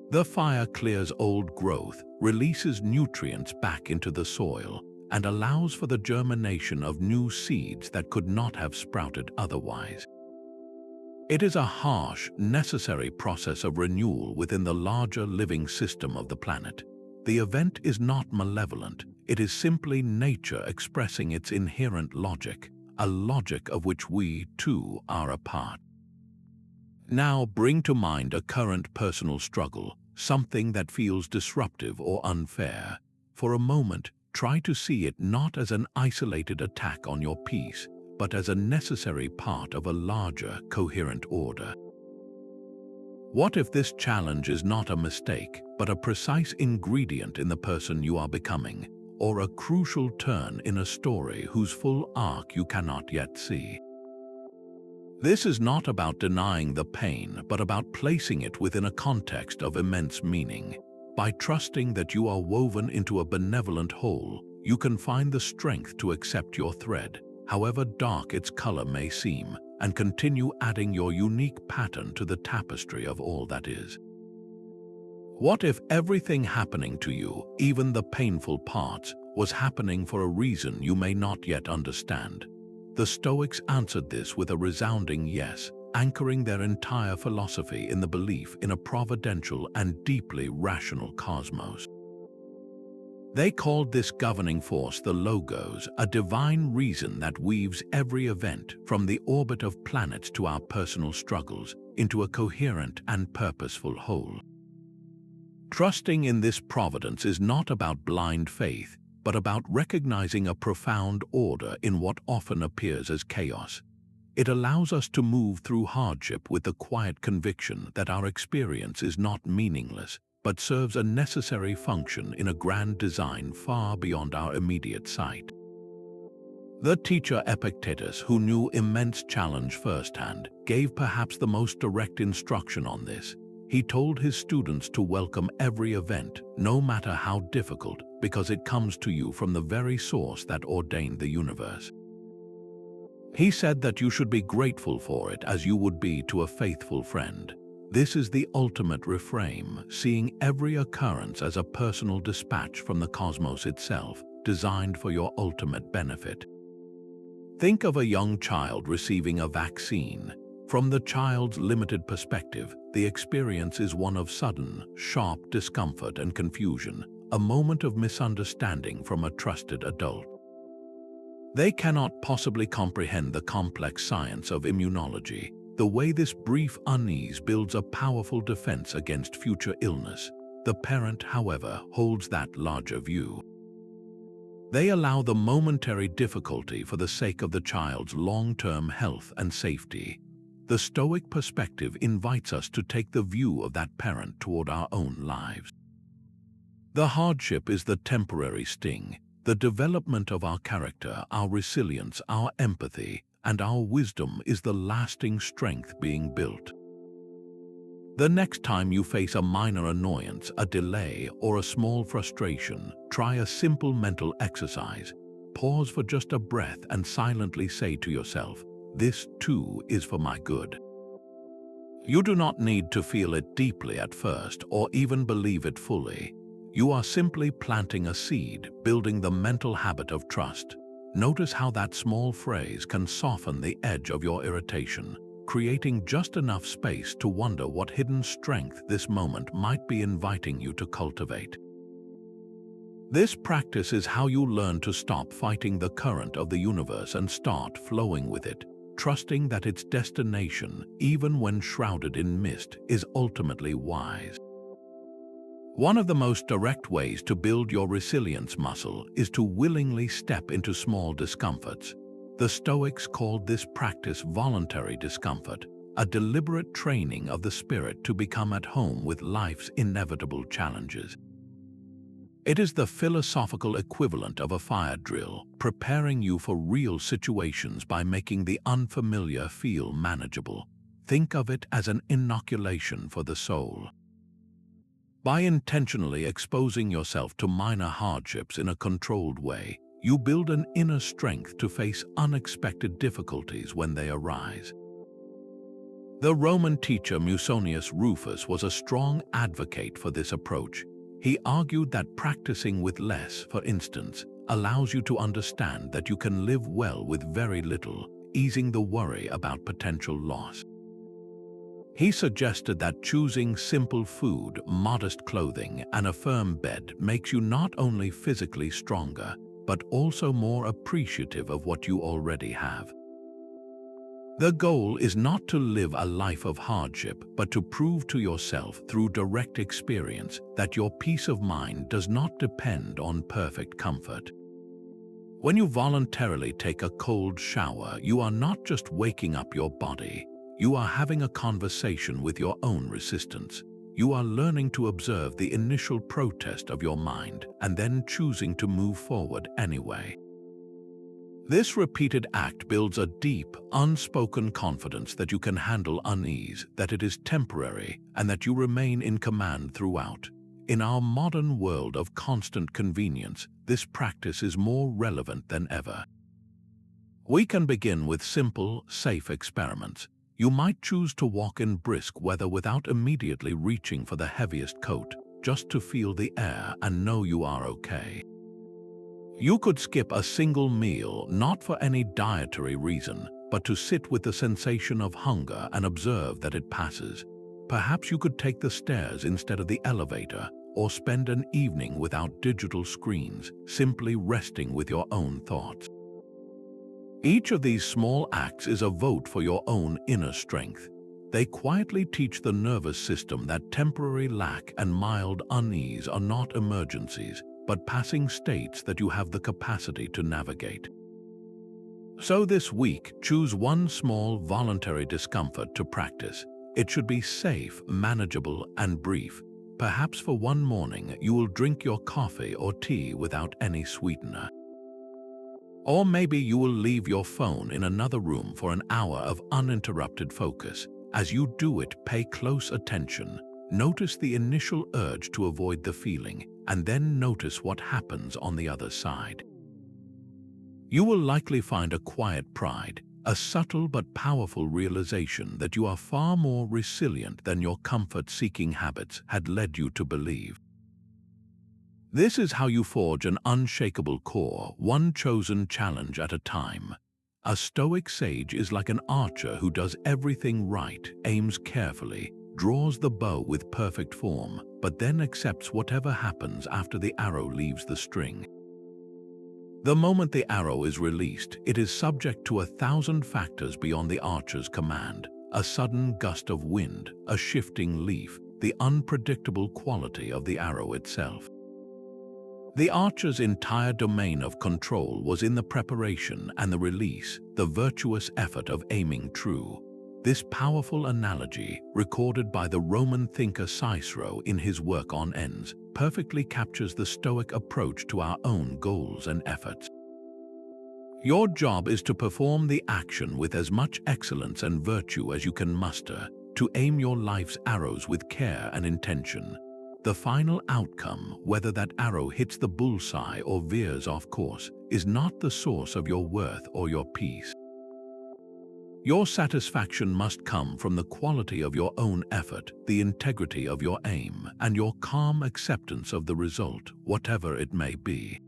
The fire clears old growth, releases nutrients back into the soil, and allows for the germination of new seeds that could not have sprouted otherwise. It is a harsh, necessary process of renewal within the larger living system of the planet. The event is not malevolent, it is simply nature expressing its inherent logic, a logic of which we, too, are a part. Now bring to mind a current personal struggle, something that feels disruptive or unfair. For a moment, try to see it not as an isolated attack on your peace, but as a necessary part of a larger, coherent order. What if this challenge is not a mistake, but a precise ingredient in the person you are becoming, or a crucial turn in a story whose full arc you cannot yet see? This is not about denying the pain, but about placing it within a context of immense meaning. By trusting that you are woven into a benevolent whole, you can find the strength to accept your thread, however dark its color may seem, and continue adding your unique pattern to the tapestry of all that is. What if everything happening to you, even the painful parts, was happening for a reason you may not yet understand? The Stoics answered this with a resounding yes, anchoring their entire philosophy in the belief in a providential and deeply rational cosmos. They called this governing force the Logos, a divine reason that weaves every event, from the orbit of planets to our personal struggles, into a coherent and purposeful whole. Trusting in this providence is not about blind faith, but about recognizing a profound order in what often appears as chaos. It allows us to move through hardship with the quiet conviction that our experience is not meaningless, but serves a necessary function in a grand design far beyond our immediate sight. The teacher Epictetus, who knew immense challenge firsthand, gave perhaps the most direct instruction on this. He told his students to welcome every event, no matter how difficult, because it comes to you from the very source that ordained the universe. He said that you should be grateful for it as you would be to a faithful friend. This is the ultimate refrain, seeing every occurrence as a personal dispatch from the cosmos itself, designed for your ultimate benefit. Think of a young child receiving a vaccine. From the child's limited perspective, the experience is one of sudden, sharp discomfort and confusion, a moment of misunderstanding from a trusted adult. They cannot possibly comprehend the complex science of immunology, the way this brief unease builds a powerful defense against future illness. The parent, however, holds that larger view. They allow the momentary difficulty for the sake of the child's long-term health and safety. The Stoic perspective invites us to take the view of that parent toward our own lives. The hardship is the temporary sting. The development of our character, our resilience, our empathy, and our wisdom is the lasting strength being built. The next time you face a minor annoyance, a delay, or a small frustration, try a simple mental exercise. Pause for just a breath and silently say to yourself, "This too is for my good." You do not need to feel it deeply at first or even believe it fully. You are simply planting a seed, building the mental habit of trust. Notice how that small phrase can soften the edge of your irritation, creating just enough space to wonder what hidden strength this moment might be inviting you to cultivate. This practice is how you learn to stop fighting the current of the universe and start flowing with it, trusting that its destination, even when shrouded in mist, is ultimately wise. One of the most direct ways to build your resilience muscle is to willingly step into small discomforts. The Stoics called this practice voluntary discomfort, a deliberate training of the spirit to become at home with life's inevitable challenges. It is the philosophical equivalent of a fire drill, preparing you for real situations by making the unfamiliar feel manageable. Think of it as an inoculation for the soul. By intentionally exposing yourself to minor hardships in a controlled way, you build an inner strength to face unexpected difficulties when they arise. The Roman teacher Musonius Rufus was a strong advocate for this approach. He argued that practicing with less, for instance, allows you to understand that you can live well with very little, easing the worry about potential loss. He suggested that choosing simple food, modest clothing, and a firm bed makes you not only physically stronger, but also more appreciative of what you already have. The goal is not to live a life of hardship, but to prove to yourself through direct experience that your peace of mind does not depend on perfect comfort. When you voluntarily take a cold shower, you are not just waking up your body. You are having a conversation with your own resistance. You are learning to observe the initial protest of your mind and then choosing to move forward anyway. This repeated act builds a deep, unspoken confidence that you can handle unease, that it is temporary, and that you remain in command throughout. In our modern world of constant convenience, this practice is more relevant than ever. We can begin with simple, safe experiments. You might choose to walk in brisk weather without immediately reaching for the heaviest coat, just to feel the air and know you are okay. You could skip a single meal, not for any dietary reason, but to sit with the sensation of hunger and observe that it passes. Perhaps you could take the stairs instead of the elevator, or spend an evening without digital screens, simply resting with your own thoughts. Each of these small acts is a vote for your own inner strength. They quietly teach the nervous system that temporary lack and mild unease are not emergencies, but passing states that you have the capacity to navigate. So this week, choose one small voluntary discomfort to practice. It should be safe, manageable, and brief. Perhaps for one morning, you will drink your coffee or tea without any sweetener. Or maybe you will leave your phone in another room for an hour of uninterrupted focus. As you do it, pay close attention. Notice the initial urge to avoid the feeling, and then notice what happens on the other side. You will likely find a quiet pride, a subtle but powerful realization that you are far more resilient than your comfort-seeking habits had led you to believe. This is how you forge an unshakable core, one chosen challenge at a time. A Stoic sage is like an archer who does everything right, aims carefully, draws the bow with perfect form, but then accepts whatever happens after the arrow leaves the string. The moment the arrow is released, it is subject to 1,000 factors beyond the archer's command: a sudden gust of wind, a shifting leaf, the unpredictable quality of the arrow itself. The archer's entire domain of control was in the preparation and the release, the virtuous effort of aiming true. This powerful analogy, recorded by the Roman thinker Cicero in his work on ends, perfectly captures the Stoic approach to our own goals and efforts. Your job is to perform the action with as much excellence and virtue as you can muster, to aim your life's arrows with care and intention. The final outcome, whether that arrow hits the bullseye or veers off course, is not the source of your worth or your peace. Your satisfaction must come from the quality of your own effort, the integrity of your aim, and your calm acceptance of the result, whatever it may be.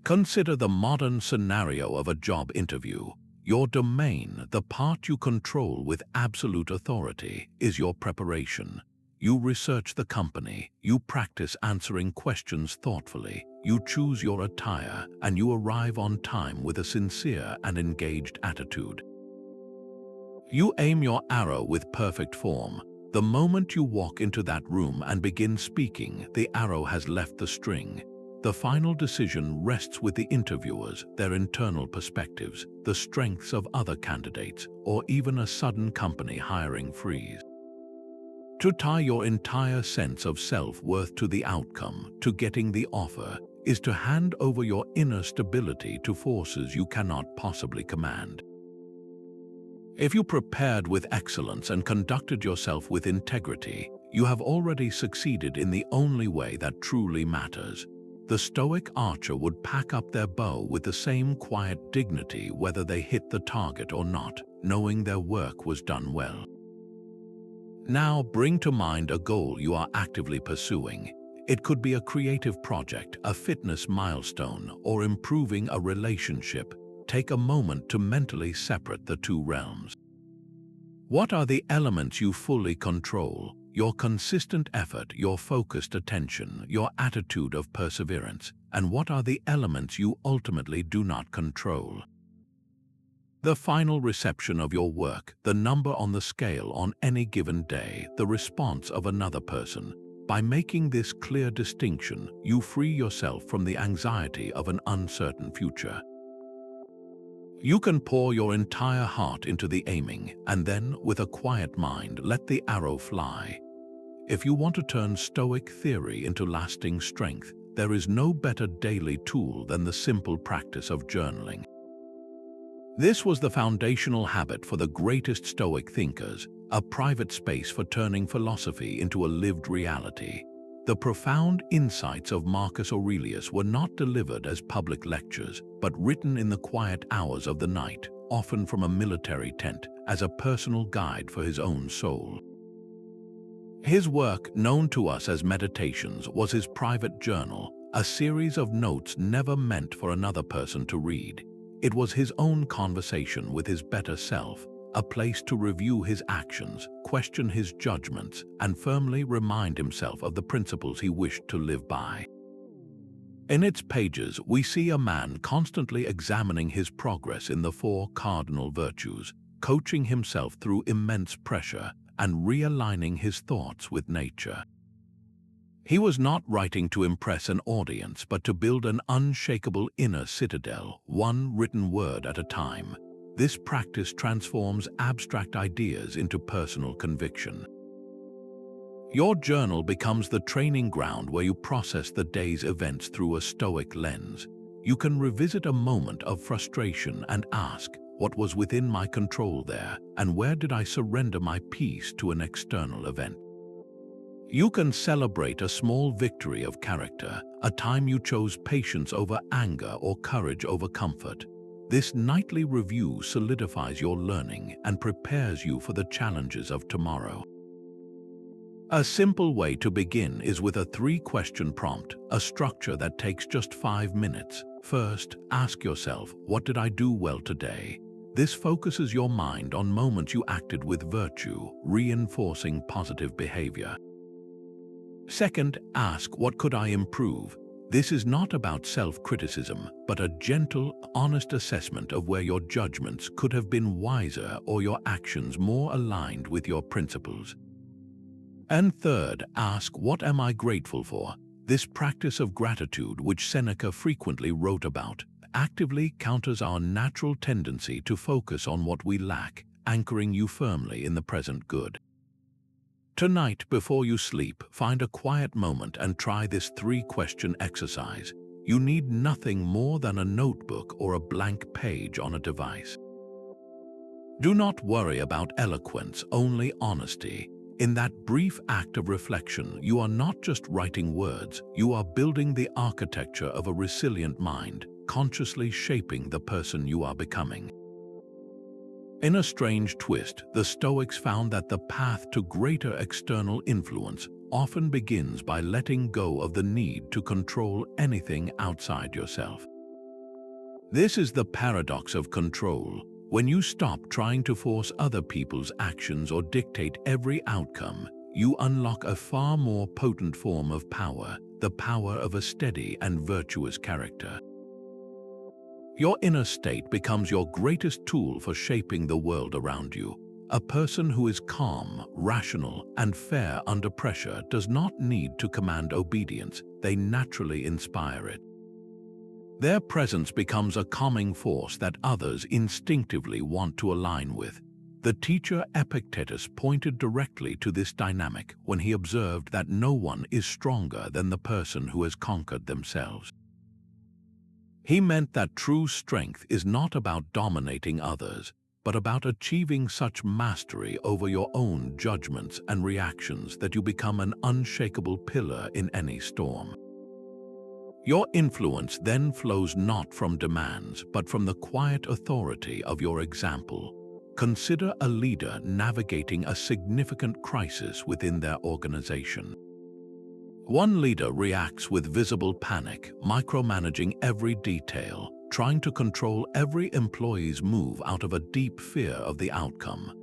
Consider the modern scenario of a job interview. Your domain, the part you control with absolute authority, is your preparation. You research the company, you practice answering questions thoughtfully, you choose your attire, and you arrive on time with a sincere and engaged attitude. You aim your arrow with perfect form. The moment you walk into that room and begin speaking, the arrow has left the string. The final decision rests with the interviewers, their internal perspectives, the strengths of other candidates, or even a sudden company hiring freeze. To tie your entire sense of self-worth to the outcome, to getting the offer, is to hand over your inner stability to forces you cannot possibly command. If you prepared with excellence and conducted yourself with integrity, you have already succeeded in the only way that truly matters. The Stoic archer would pack up their bow with the same quiet dignity whether they hit the target or not, knowing their work was done well. Now bring to mind a goal you are actively pursuing. It could be a creative project, a fitness milestone, or improving a relationship. Take a moment to mentally separate the two realms. What are the elements you fully control? Your consistent effort, your focused attention, your attitude of perseverance, and what are the elements you ultimately do not control? The final reception of your work, the number on the scale on any given day, the response of another person. By making this clear distinction, you free yourself from the anxiety of an uncertain future. You can pour your entire heart into the aiming, and then, with a quiet mind, let the arrow fly. If you want to turn Stoic theory into lasting strength, there is no better daily tool than the simple practice of journaling. This was the foundational habit for the greatest Stoic thinkers, a private space for turning philosophy into a lived reality. The profound insights of Marcus Aurelius were not delivered as public lectures, but written in the quiet hours of the night, often from a military tent, as a personal guide for his own soul. His work, known to us as Meditations, was his private journal, a series of notes never meant for another person to read. It was his own conversation with his better self, a place to review his actions, question his judgments, and firmly remind himself of the principles he wished to live by. In its pages, we see a man constantly examining his progress in the four cardinal virtues: coaching himself through immense pressure and realigning his thoughts with nature. He was not writing to impress an audience, but to build an unshakable inner citadel, one written word at a time. This practice transforms abstract ideas into personal conviction. Your journal becomes the training ground where you process the day's events through a Stoic lens. You can revisit a moment of frustration and ask, what was within my control there, and where did I surrender my peace to an external event? You can celebrate a small victory of character, a time you chose patience over anger or courage over comfort. This nightly review solidifies your learning and prepares you for the challenges of tomorrow. A simple way to begin is with a 3-question prompt, a structure that takes just 5 minutes. First, ask yourself, what did I do well today? This focuses your mind on moments you acted with virtue, reinforcing positive behavior. Second, ask, what could I improve? This is not about self-criticism, but a gentle, honest assessment of where your judgments could have been wiser or your actions more aligned with your principles. And third, ask, what am I grateful for? This practice of gratitude, which Seneca frequently wrote about, actively counters our natural tendency to focus on what we lack, anchoring you firmly in the present good. Tonight, before you sleep, find a quiet moment and try this 3-question exercise. You need nothing more than a notebook or a blank page on a device. Do not worry about eloquence, only honesty. In that brief act of reflection, you are not just writing words, you are building the architecture of a resilient mind, consciously shaping the person you are becoming. In a strange twist, the Stoics found that the path to greater external influence often begins by letting go of the need to control anything outside yourself. This is the paradox of control. When you stop trying to force other people's actions or dictate every outcome, you unlock a far more potent form of power, the power of a steady and virtuous character. Your inner state becomes your greatest tool for shaping the world around you. A person who is calm, rational, and fair under pressure does not need to command obedience, they naturally inspire it. Their presence becomes a calming force that others instinctively want to align with. The teacher Epictetus pointed directly to this dynamic when he observed that no one is stronger than the person who has conquered themselves. He meant that true strength is not about dominating others, but about achieving such mastery over your own judgments and reactions that you become an unshakable pillar in any storm. Your influence then flows not from demands, but from the quiet authority of your example. Consider a leader navigating a significant crisis within their organization. One leader reacts with visible panic, micromanaging every detail, trying to control every employee's move out of a deep fear of the outcome.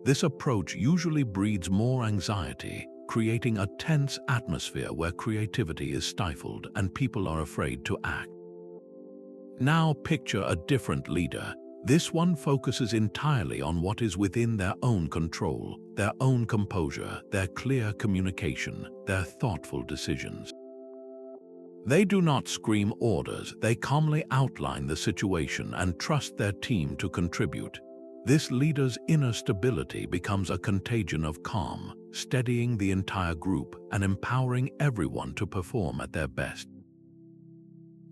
This approach usually breeds more anxiety, creating a tense atmosphere where creativity is stifled and people are afraid to act. Now picture a different leader. This one focuses entirely on what is within their own control, their own composure, their clear communication, their thoughtful decisions. They do not scream orders, they calmly outline the situation and trust their team to contribute. This leader's inner stability becomes a contagion of calm, steadying the entire group and empowering everyone to perform at their best.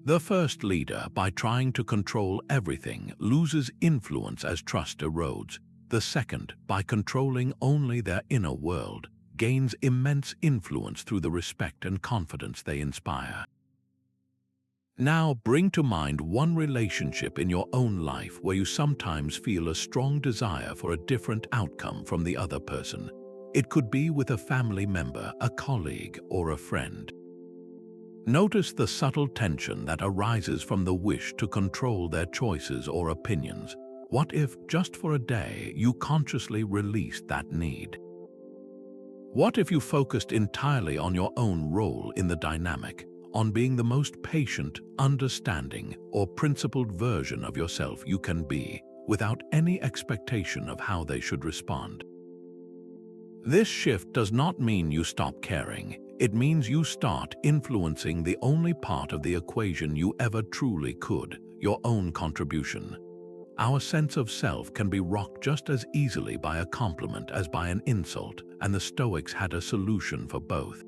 The first leader, by trying to control everything, loses influence as trust erodes. The second, by controlling only their inner world, gains immense influence through the respect and confidence they inspire. Now bring to mind one relationship in your own life where you sometimes feel a strong desire for a different outcome from the other person. It could be with a family member, a colleague, or a friend. Notice the subtle tension that arises from the wish to control their choices or opinions. What if, just for a day, you consciously released that need? What if you focused entirely on your own role in the dynamic, on being the most patient, understanding, or principled version of yourself you can be? without any expectation of how they should respond. This shift does not mean you stop caring. It means you start influencing the only part of the equation you ever truly could, your own contribution. Our sense of self can be rocked just as easily by a compliment as by an insult, and the Stoics had a solution for both.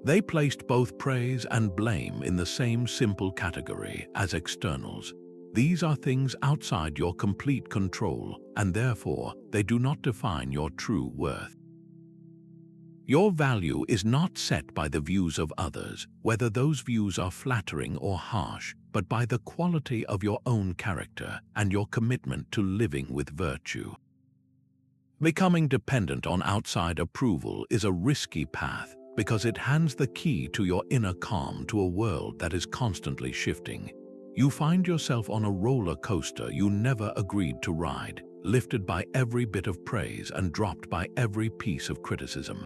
They placed both praise and blame in the same simple category as externals. These are things outside your complete control, and therefore they do not define your true worth. Your value is not set by the views of others, whether those views are flattering or harsh, but by the quality of your own character and your commitment to living with virtue. Becoming dependent on outside approval is a risky path because it hands the key to your inner calm to a world that is constantly shifting. You find yourself on a roller coaster you never agreed to ride, lifted by every bit of praise and dropped by every piece of criticism.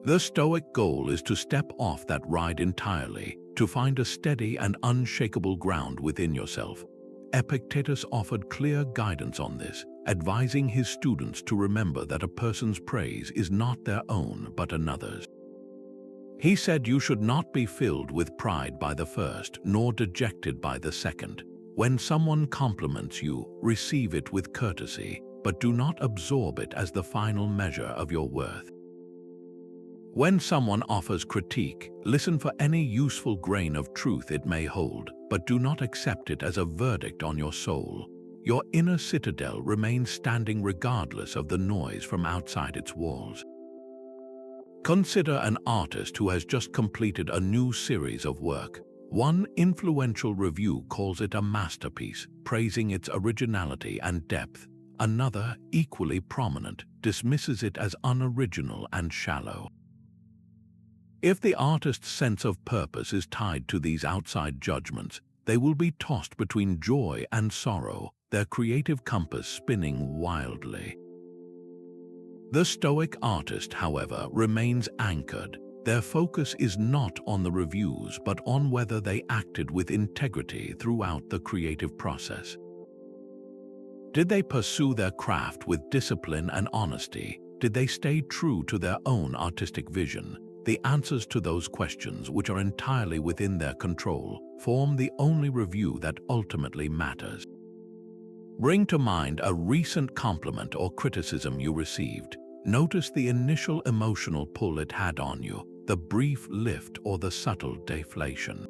The Stoic goal is to step off that ride entirely, to find a steady and unshakable ground within yourself. Epictetus offered clear guidance on this, advising his students to remember that a person's praise is not their own but another's. He said you should not be filled with pride by the first, nor dejected by the second. When someone compliments you, receive it with courtesy, but do not absorb it as the final measure of your worth. When someone offers critique, listen for any useful grain of truth it may hold, but do not accept it as a verdict on your soul. Your inner citadel remains standing regardless of the noise from outside its walls. Consider an artist who has just completed a new series of work. One influential review calls it a masterpiece, praising its originality and depth. Another, equally prominent, dismisses it as unoriginal and shallow. If the artist's sense of purpose is tied to these outside judgments, they will be tossed between joy and sorrow, their creative compass spinning wildly. The Stoic artist, however, remains anchored. Their focus is not on the reviews but on whether they acted with integrity throughout the creative process. Did they pursue their craft with discipline and honesty? Did they stay true to their own artistic vision? The answers to those questions, which are entirely within their control, form the only review that ultimately matters. Bring to mind a recent compliment or criticism you received. Notice the initial emotional pull it had on you, the brief lift or the subtle deflation.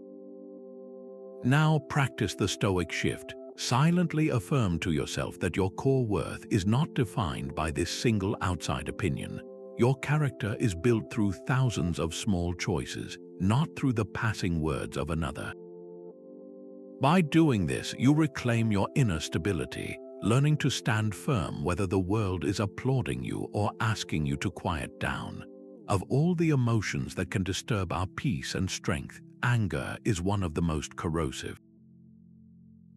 Now practice the Stoic shift. Silently affirm to yourself that your core worth is not defined by this single outside opinion. Your character is built through thousands of small choices, not through the passing words of another. By doing this, you reclaim your inner stability, learning to stand firm whether the world is applauding you or asking you to quiet down. Of all the emotions that can disturb our peace and strength, anger is one of the most corrosive.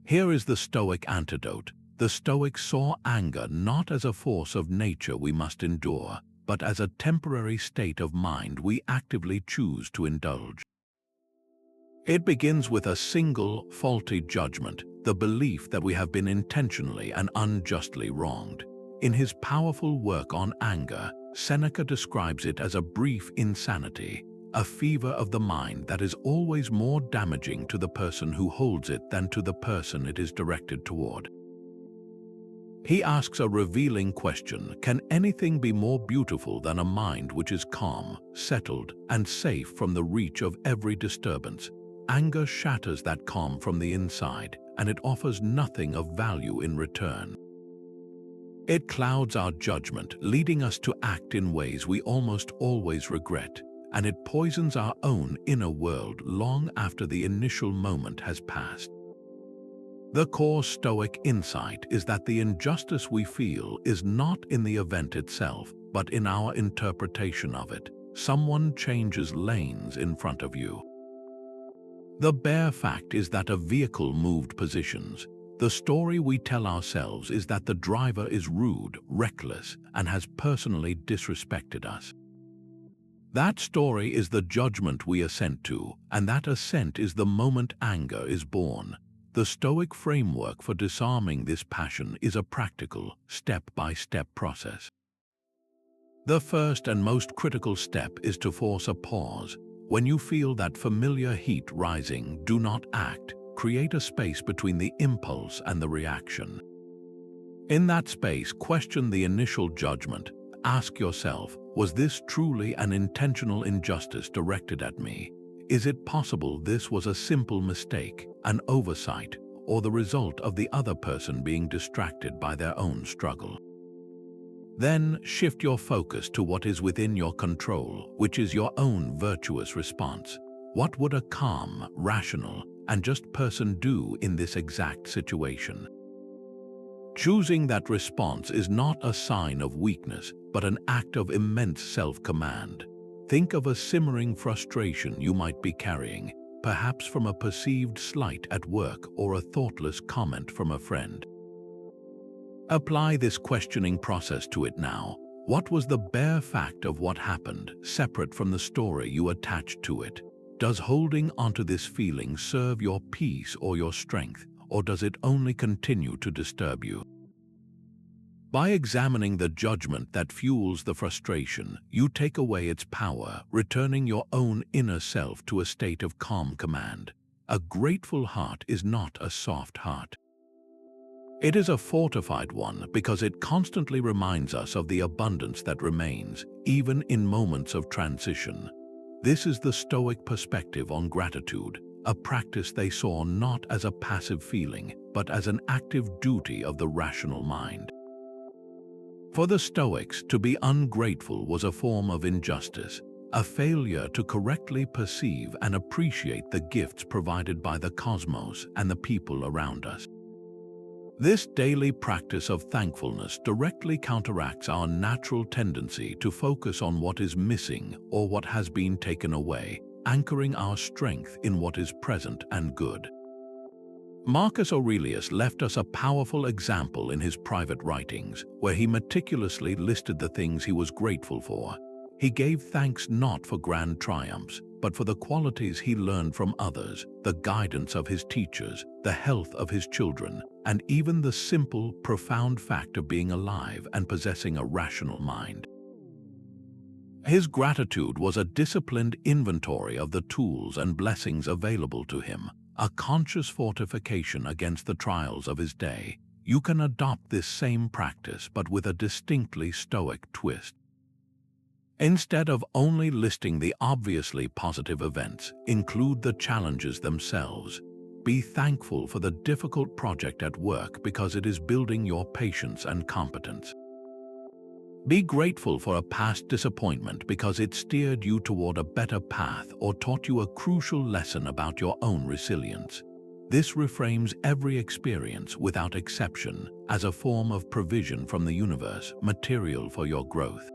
Here is the Stoic antidote. The Stoics saw anger not as a force of nature we must endure, but as a temporary state of mind we actively choose to indulge. It begins with a single, faulty judgment, the belief that we have been intentionally and unjustly wronged. In his powerful work on anger, Seneca describes it as a brief insanity, a fever of the mind that is always more damaging to the person who holds it than to the person it is directed toward. He asks a revealing question: can anything be more beautiful than a mind which is calm, settled, and safe from the reach of every disturbance? Anger shatters that calm from the inside, and it offers nothing of value in return. It clouds our judgment, leading us to act in ways we almost always regret, and it poisons our own inner world long after the initial moment has passed. The core Stoic insight is that the injustice we feel is not in the event itself, but in our interpretation of it. Someone changes lanes in front of you. The bare fact is that a vehicle moved positions. The story we tell ourselves is that the driver is rude, reckless, and has personally disrespected us. That story is the judgment we assent to, and that assent is the moment anger is born. The Stoic framework for disarming this passion is a practical, step-by-step process. The first and most critical step is to force a pause. When you feel that familiar heat rising, do not act. Create a space between the impulse and the reaction. In that space, question the initial judgment. Ask yourself, was this truly an intentional injustice directed at me? Is it possible this was a simple mistake, an oversight, or the result of the other person being distracted by their own struggle? Then shift your focus to what is within your control, which is your own virtuous response. What would a calm, rational, and just person do in this exact situation? Choosing that response is not a sign of weakness, but an act of immense self-command. Think of a simmering frustration you might be carrying, perhaps from a perceived slight at work or a thoughtless comment from a friend. Apply this questioning process to it now. What was the bare fact of what happened, separate from the story you attached to it? Does holding onto this feeling serve your peace or your strength, or does it only continue to disturb you? By examining the judgment that fuels the frustration, you take away its power, returning your own inner self to a state of calm command. A grateful heart is not a soft heart. It is a fortified one because it constantly reminds us of the abundance that remains, even in moments of transition. This is the Stoic perspective on gratitude, a practice they saw not as a passive feeling, but as an active duty of the rational mind. For the Stoics, to be ungrateful was a form of injustice, a failure to correctly perceive and appreciate the gifts provided by the cosmos and the people around us. This daily practice of thankfulness directly counteracts our natural tendency to focus on what is missing or what has been taken away, anchoring our strength in what is present and good. Marcus Aurelius left us a powerful example in his private writings, where he meticulously listed the things he was grateful for. He gave thanks not for grand triumphs, but for the qualities he learned from others, the guidance of his teachers, the health of his children, and even the simple, profound fact of being alive and possessing a rational mind. His gratitude was a disciplined inventory of the tools and blessings available to him, a conscious fortification against the trials of his day. You can adopt this same practice, but with a distinctly Stoic twist. Instead of only listing the obviously positive events, include the challenges themselves. Be thankful for the difficult project at work because it is building your patience and competence. Be grateful for a past disappointment because it steered you toward a better path or taught you a crucial lesson about your own resilience. This reframes every experience, without exception, as a form of provision from the universe, material for your growth.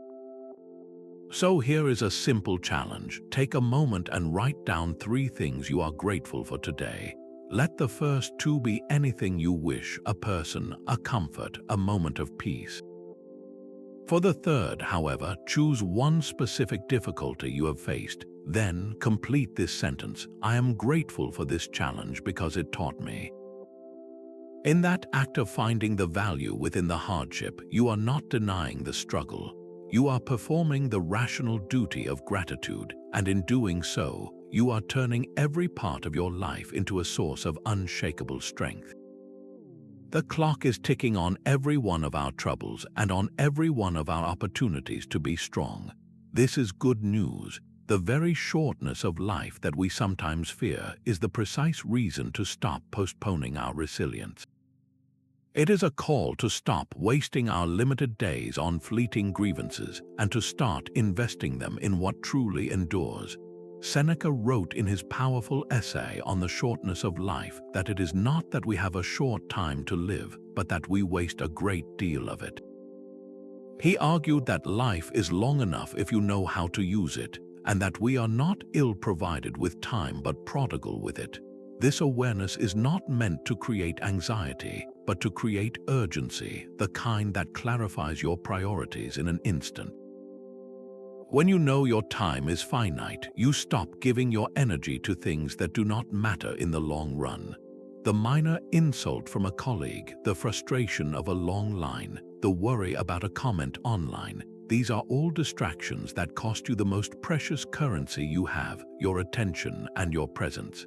So here is a simple challenge. Take a moment and write down 3 things you are grateful for today. Let the first 2 be anything you wish, a person, a comfort, a moment of peace. For the third, however, choose one specific difficulty you have faced. Then complete this sentence: I am grateful for this challenge because it taught me. In that act of finding the value within the hardship, you are not denying the struggle. You are performing the rational duty of gratitude, and in doing so, you are turning every part of your life into a source of unshakable strength. The clock is ticking on every one of our troubles and on every one of our opportunities to be strong. This is good news. The very shortness of life that we sometimes fear is the precise reason to stop postponing our resilience. It is a call to stop wasting our limited days on fleeting grievances and to start investing them in what truly endures. Seneca wrote in his powerful essay on the shortness of life that it is not that we have a short time to live, but that we waste a great deal of it. He argued that life is long enough if you know how to use it, and that we are not ill-provided with time but prodigal with it. This awareness is not meant to create anxiety, but to create urgency, the kind that clarifies your priorities in an instant. When you know your time is finite, you stop giving your energy to things that do not matter in the long run. The minor insult from a colleague, the frustration of a long line, the worry about a comment online, these are all distractions that cost you the most precious currency you have, your attention and your presence.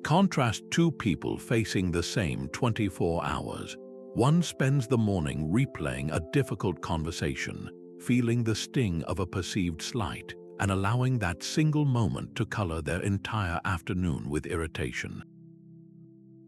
Contrast two people facing the same 24 hours. One spends the morning replaying a difficult conversation, feeling the sting of a perceived slight, and allowing that single moment to color their entire afternoon with irritation.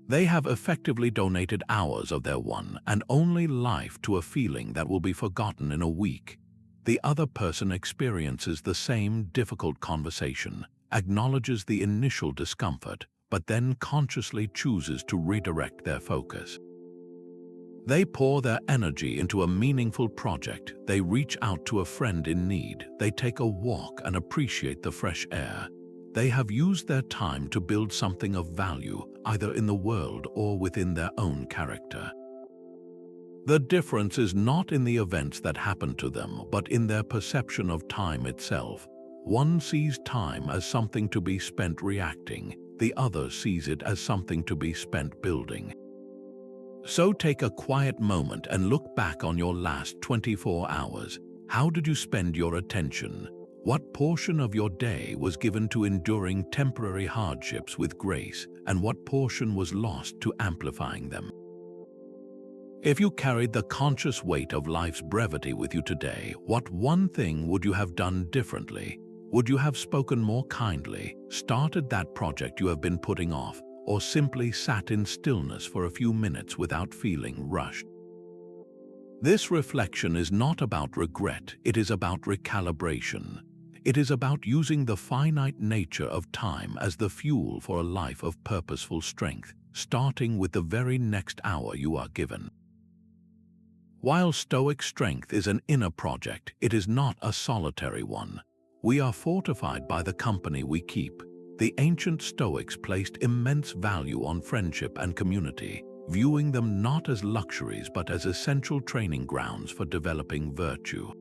They have effectively donated hours of their one and only life to a feeling that will be forgotten in a week. The other person experiences the same difficult conversation, acknowledges the initial discomfort, but then consciously chooses to redirect their focus. They pour their energy into a meaningful project, they reach out to a friend in need, they take a walk and appreciate the fresh air. They have used their time to build something of value, either in the world or within their own character. The difference is not in the events that happen to them, but in their perception of time itself. One sees time as something to be spent reacting, the other sees it as something to be spent building. So take a quiet moment and look back on your last 24 hours. How did you spend your attention? What portion of your day was given to enduring temporary hardships with grace, and what portion was lost to amplifying them? If you carried the conscious weight of life's brevity with you today, what one thing would you have done differently? Would you have spoken more kindly, started that project you have been putting off, or simply sat in stillness for a few minutes without feeling rushed? This reflection is not about regret, it is about recalibration. It is about using the finite nature of time as the fuel for a life of purposeful strength, starting with the very next hour you are given. While Stoic strength is an inner project, it is not a solitary one. We are fortified by the company we keep. The ancient Stoics placed immense value on friendship and community, viewing them not as luxuries but as essential training grounds for developing virtue.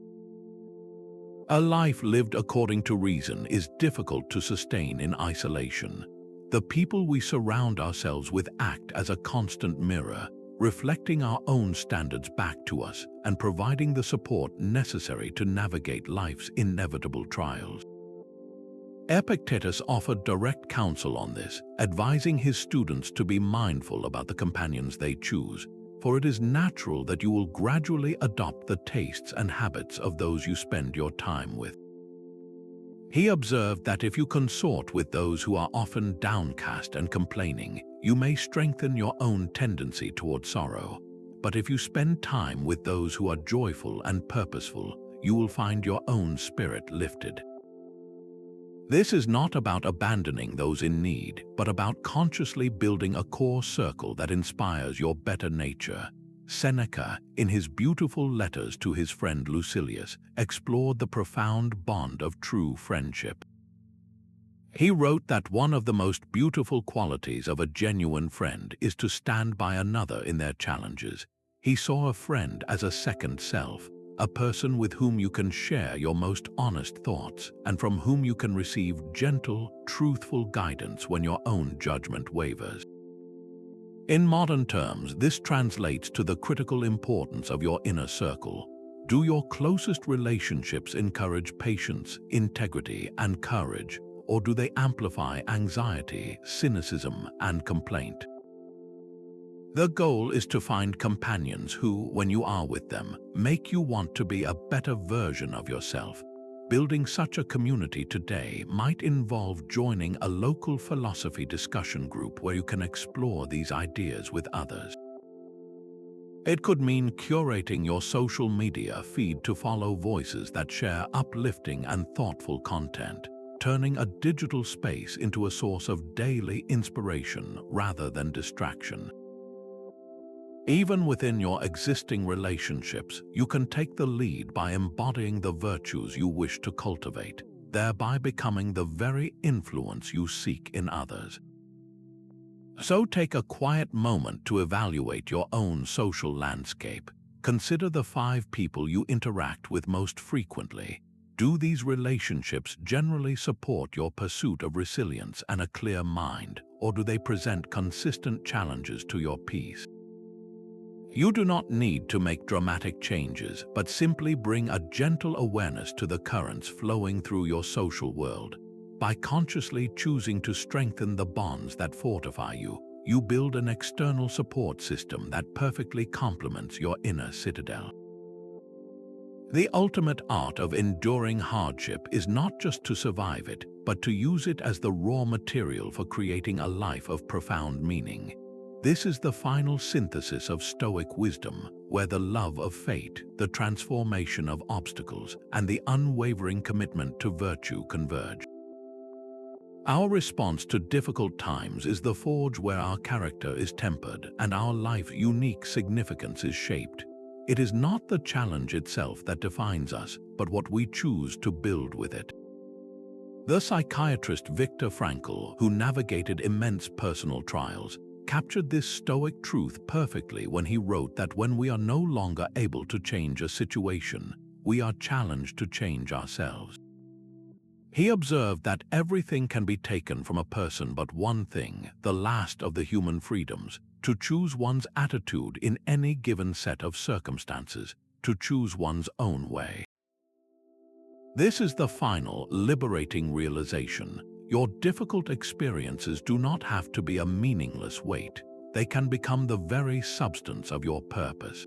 A life lived according to reason is difficult to sustain in isolation. The people we surround ourselves with act as a constant mirror, reflecting our own standards back to us and providing the support necessary to navigate life's inevitable trials. Epictetus offered direct counsel on this, advising his students to be mindful about the companions they choose, for it is natural that you will gradually adopt the tastes and habits of those you spend your time with. He observed that if you consort with those who are often downcast and complaining, you may strengthen your own tendency toward sorrow. But if you spend time with those who are joyful and purposeful, you will find your own spirit lifted. This is not about abandoning those in need, but about consciously building a core circle that inspires your better nature. Seneca, in his beautiful letters to his friend Lucilius, explored the profound bond of true friendship. He wrote that one of the most beautiful qualities of a genuine friend is to stand by another in their challenges. He saw a friend as a second self, a person with whom you can share your most honest thoughts and from whom you can receive gentle, truthful guidance when your own judgment wavers. In modern terms, this translates to the critical importance of your inner circle. Do your closest relationships encourage patience, integrity, and courage, or do they amplify anxiety, cynicism, and complaint? The goal is to find companions who, when you are with them, make you want to be a better version of yourself. Building such a community today might involve joining a local philosophy discussion group where you can explore these ideas with others. It could mean curating your social media feed to follow voices that share uplifting and thoughtful content, turning a digital space into a source of daily inspiration rather than distraction. Even within your existing relationships, you can take the lead by embodying the virtues you wish to cultivate, thereby becoming the very influence you seek in others. So take a quiet moment to evaluate your own social landscape. Consider the 5 people you interact with most frequently. Do these relationships generally support your pursuit of resilience and a clear mind, or do they present consistent challenges to your peace? You do not need to make dramatic changes, but simply bring a gentle awareness to the currents flowing through your social world. By consciously choosing to strengthen the bonds that fortify you, you build an external support system that perfectly complements your inner citadel. The ultimate art of enduring hardship is not just to survive it, but to use it as the raw material for creating a life of profound meaning. This is the final synthesis of Stoic wisdom, where the love of fate, the transformation of obstacles, and the unwavering commitment to virtue converge. Our response to difficult times is the forge where our character is tempered and our life's unique significance is shaped. It is not the challenge itself that defines us, but what we choose to build with it. The psychiatrist Viktor Frankl, who navigated immense personal trials, captured this Stoic truth perfectly when he wrote that when we are no longer able to change a situation, we are challenged to change ourselves. He observed that everything can be taken from a person but one thing, the last of the human freedoms, to choose one's attitude in any given set of circumstances, to choose one's own way. This is the final, liberating realization. Your difficult experiences do not have to be a meaningless weight. They can become the very substance of your purpose.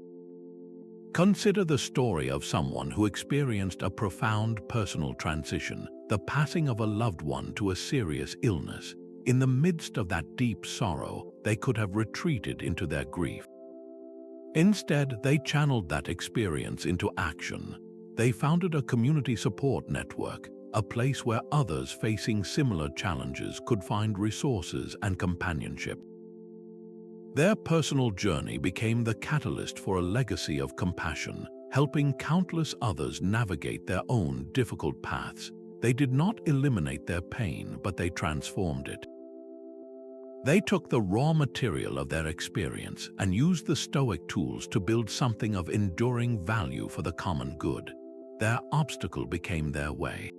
Consider the story of someone who experienced a profound personal transition, the passing of a loved one to a serious illness. In the midst of that deep sorrow, they could have retreated into their grief. Instead, they channeled that experience into action. They founded a community support network, a place where others facing similar challenges could find resources and companionship. Their personal journey became the catalyst for a legacy of compassion, helping countless others navigate their own difficult paths. They did not eliminate their pain, but they transformed it. They took the raw material of their experience and used the Stoic tools to build something of enduring value for the common good. Their obstacle became their way.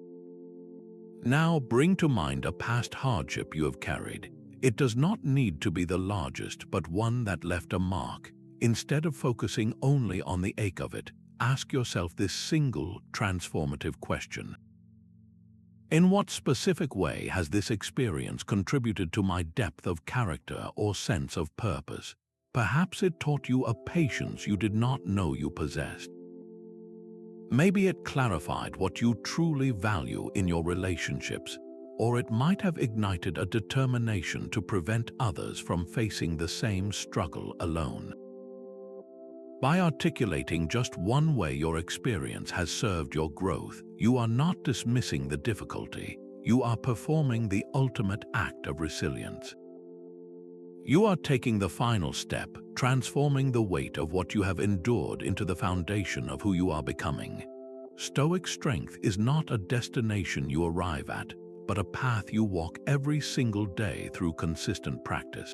Now bring to mind a past hardship you have carried. It does not need to be the largest, but one that left a mark. Instead of focusing only on the ache of it, ask yourself this single, transformative question. In what specific way has this experience contributed to my depth of character or sense of purpose? Perhaps it taught you a patience you did not know you possessed. Maybe it clarified what you truly value in your relationships, or it might have ignited a determination to prevent others from facing the same struggle alone. By articulating just one way your experience has served your growth, you are not dismissing the difficulty, you are performing the ultimate act of resilience. You are taking the final step, transforming the weight of what you have endured into the foundation of who you are becoming. Stoic strength is not a destination you arrive at, but a path you walk every single day through consistent practice.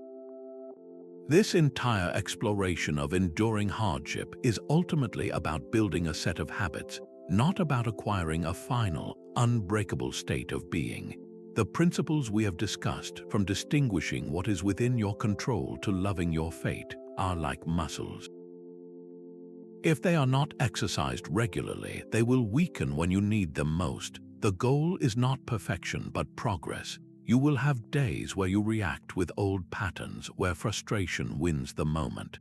This entire exploration of enduring hardship is ultimately about building a set of habits, not about acquiring a final, unbreakable state of being. The principles we have discussed, from distinguishing what is within your control to loving your fate, are like muscles. If they are not exercised regularly, they will weaken when you need them most. The goal is not perfection but progress. You will have days where you react with old patterns, where frustration wins the moment.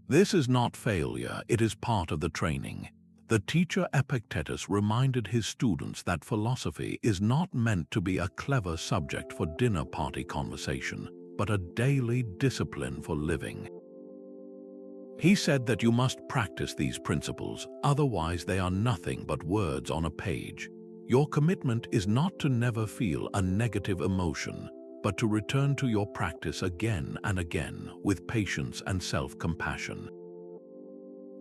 This is not failure, it is part of the training. The teacher Epictetus reminded his students that philosophy is not meant to be a clever subject for dinner party conversation, but a daily discipline for living. He said that you must practice these principles, otherwise they are nothing but words on a page. Your commitment is not to never feel a negative emotion, but to return to your practice again and again with patience and self-compassion.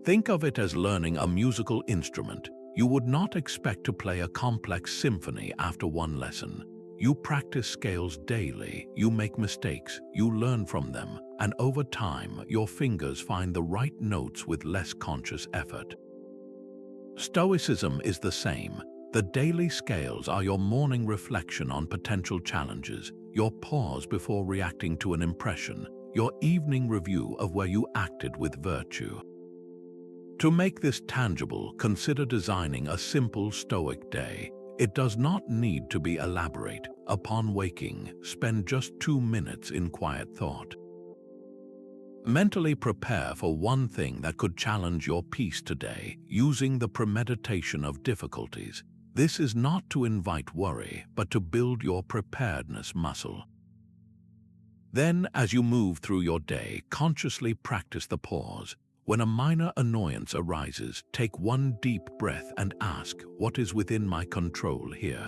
Think of it as learning a musical instrument. You would not expect to play a complex symphony after one lesson. You practice scales daily, you make mistakes, you learn from them, and over time, your fingers find the right notes with less conscious effort. Stoicism is the same. The daily scales are your morning reflection on potential challenges, your pause before reacting to an impression, your evening review of where you acted with virtue. To make this tangible, consider designing a simple Stoic day. It does not need to be elaborate. Upon waking, spend just 2 minutes in quiet thought. Mentally prepare for one thing that could challenge your peace today, using the premeditation of difficulties. This is not to invite worry, but to build your preparedness muscle. Then, as you move through your day, consciously practice the pause. When a minor annoyance arises, take one deep breath and ask, what is within my control here?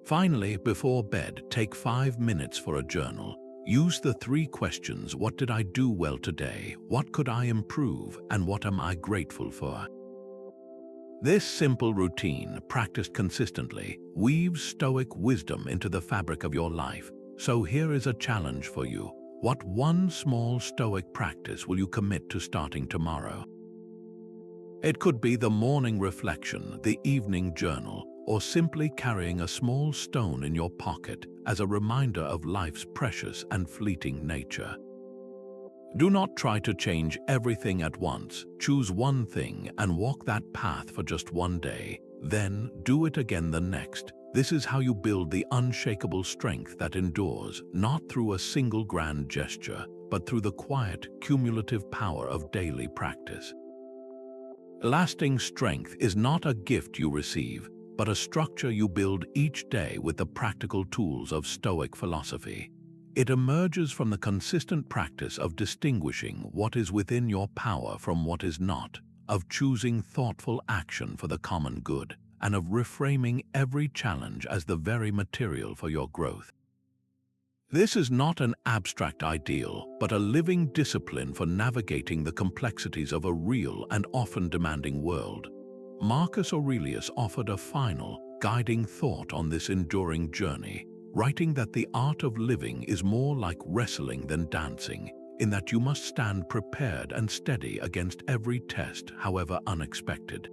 Finally, before bed, take 5 minutes for a journal. Use the 3 questions: what did I do well today? What could I improve? And what am I grateful for? This simple routine, practiced consistently, weaves Stoic wisdom into the fabric of your life. So here is a challenge for you. What one small Stoic practice will you commit to starting tomorrow? It could be the morning reflection, the evening journal, or simply carrying a small stone in your pocket as a reminder of life's precious and fleeting nature. Do not try to change everything at once. Choose one thing and walk that path for just one day. Then do it again the next. This is how you build the unshakable strength that endures, not through a single grand gesture, but through the quiet, cumulative power of daily practice. Lasting strength is not a gift you receive, but a structure you build each day with the practical tools of Stoic philosophy. It emerges from the consistent practice of distinguishing what is within your power from what is not, of choosing thoughtful action for the common good, and of reframing every challenge as the very material for your growth. This is not an abstract ideal, but a living discipline for navigating the complexities of a real and often demanding world. Marcus Aurelius offered a final, guiding thought on this enduring journey, writing that the art of living is more like wrestling than dancing, in that you must stand prepared and steady against every test, however unexpected.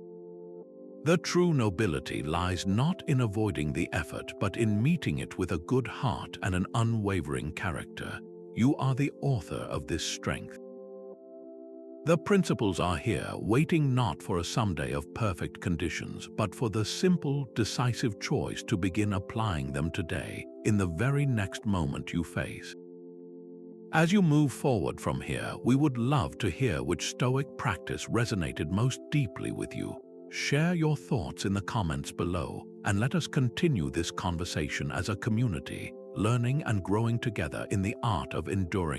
The true nobility lies not in avoiding the effort, but in meeting it with a good heart and an unwavering character. You are the author of this strength. The principles are here, waiting not for a someday of perfect conditions, but for the simple, decisive choice to begin applying them today, in the very next moment you face. As you move forward from here, we would love to hear which Stoic practice resonated most deeply with you. Share your thoughts in the comments below, and let us continue this conversation as a community, learning and growing together in the art of enduring